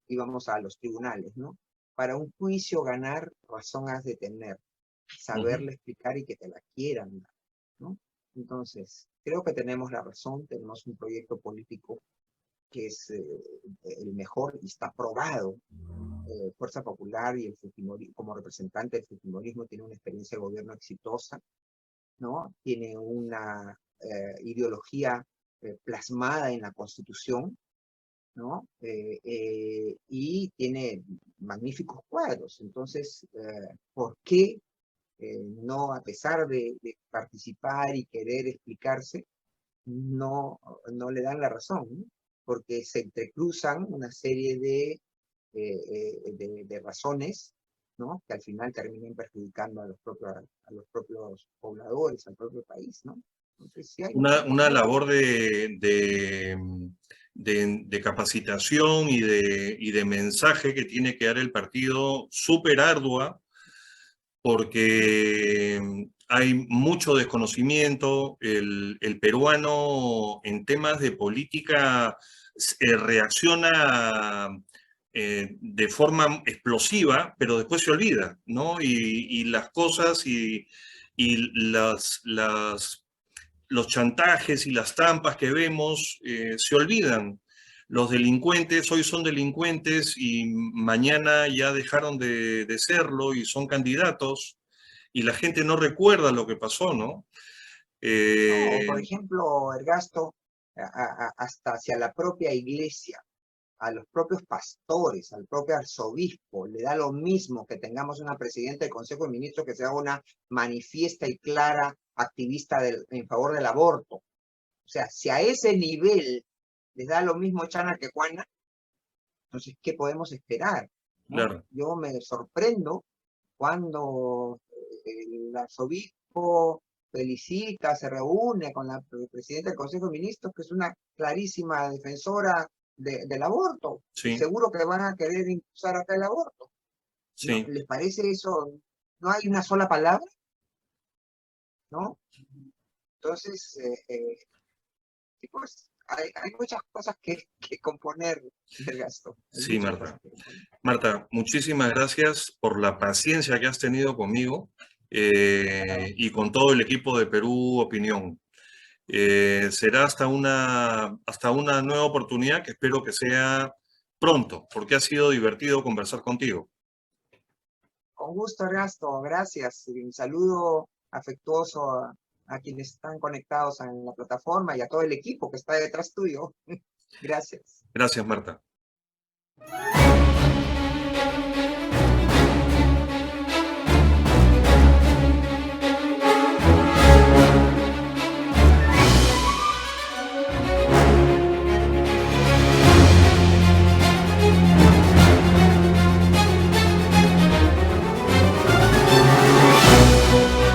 íbamos a los tribunales, ¿no? Para un juicio ganar, razón has de tener, saberle explicar y que te la quieran dar, ¿no? Entonces, creo que tenemos la razón, tenemos un proyecto político que es el mejor y está aprobado. Fuerza Popular y el Fujimorismo, como representante del Fujimorismo, tiene una experiencia de gobierno exitosa, ¿no? Tiene una ideología plasmada en la Constitución, ¿no? Y tiene magníficos cuadros. Entonces, ¿por qué no, a pesar de participar y querer explicarse, no le dan la razón, ¿no? Porque se entrecruzan una serie de razones, ¿no? Que al final terminan perjudicando a los propios pobladores, al propio país, ¿no? Entonces, sí hay una labor de capacitación y de mensaje que tiene que dar el partido súper ardua porque hay mucho desconocimiento. El peruano en temas de política reacciona de forma explosiva, pero después se olvida, ¿no? Y las cosas y los chantajes y las trampas que vemos se olvidan. Los delincuentes hoy son delincuentes y mañana ya dejaron de serlo y son candidatos y la gente no recuerda lo que pasó, ¿no? No, por ejemplo, Ergasto, hasta hacia la propia iglesia, a los propios pastores, al propio arzobispo, le da lo mismo que tengamos una presidenta del Consejo de Ministros que sea una manifiesta y clara activista en favor del aborto. O sea, si a ese nivel les da lo mismo Chana que Juana, entonces, ¿qué podemos esperar? ¿No? Claro. Yo me sorprendo cuando el arzobispo felicita, se reúne con la presidenta del Consejo de Ministros, que es una clarísima defensora del aborto. Sí. Seguro que van a querer impulsar acá el aborto. Sí. ¿No? ¿Les parece eso? ¿No hay una sola palabra? ¿No? Entonces, pues, hay muchas cosas que componer del gasto. Sí, Marta. Marta, muchísimas gracias por la paciencia que has tenido conmigo y con todo el equipo de Perú Opinión. Será hasta una nueva oportunidad que espero que sea pronto, porque ha sido divertido conversar contigo. Con gusto, Ernesto, gracias. Un saludo afectuoso a quienes están conectados en la plataforma y a todo el equipo que está detrás tuyo. Gracias. Gracias, Marta.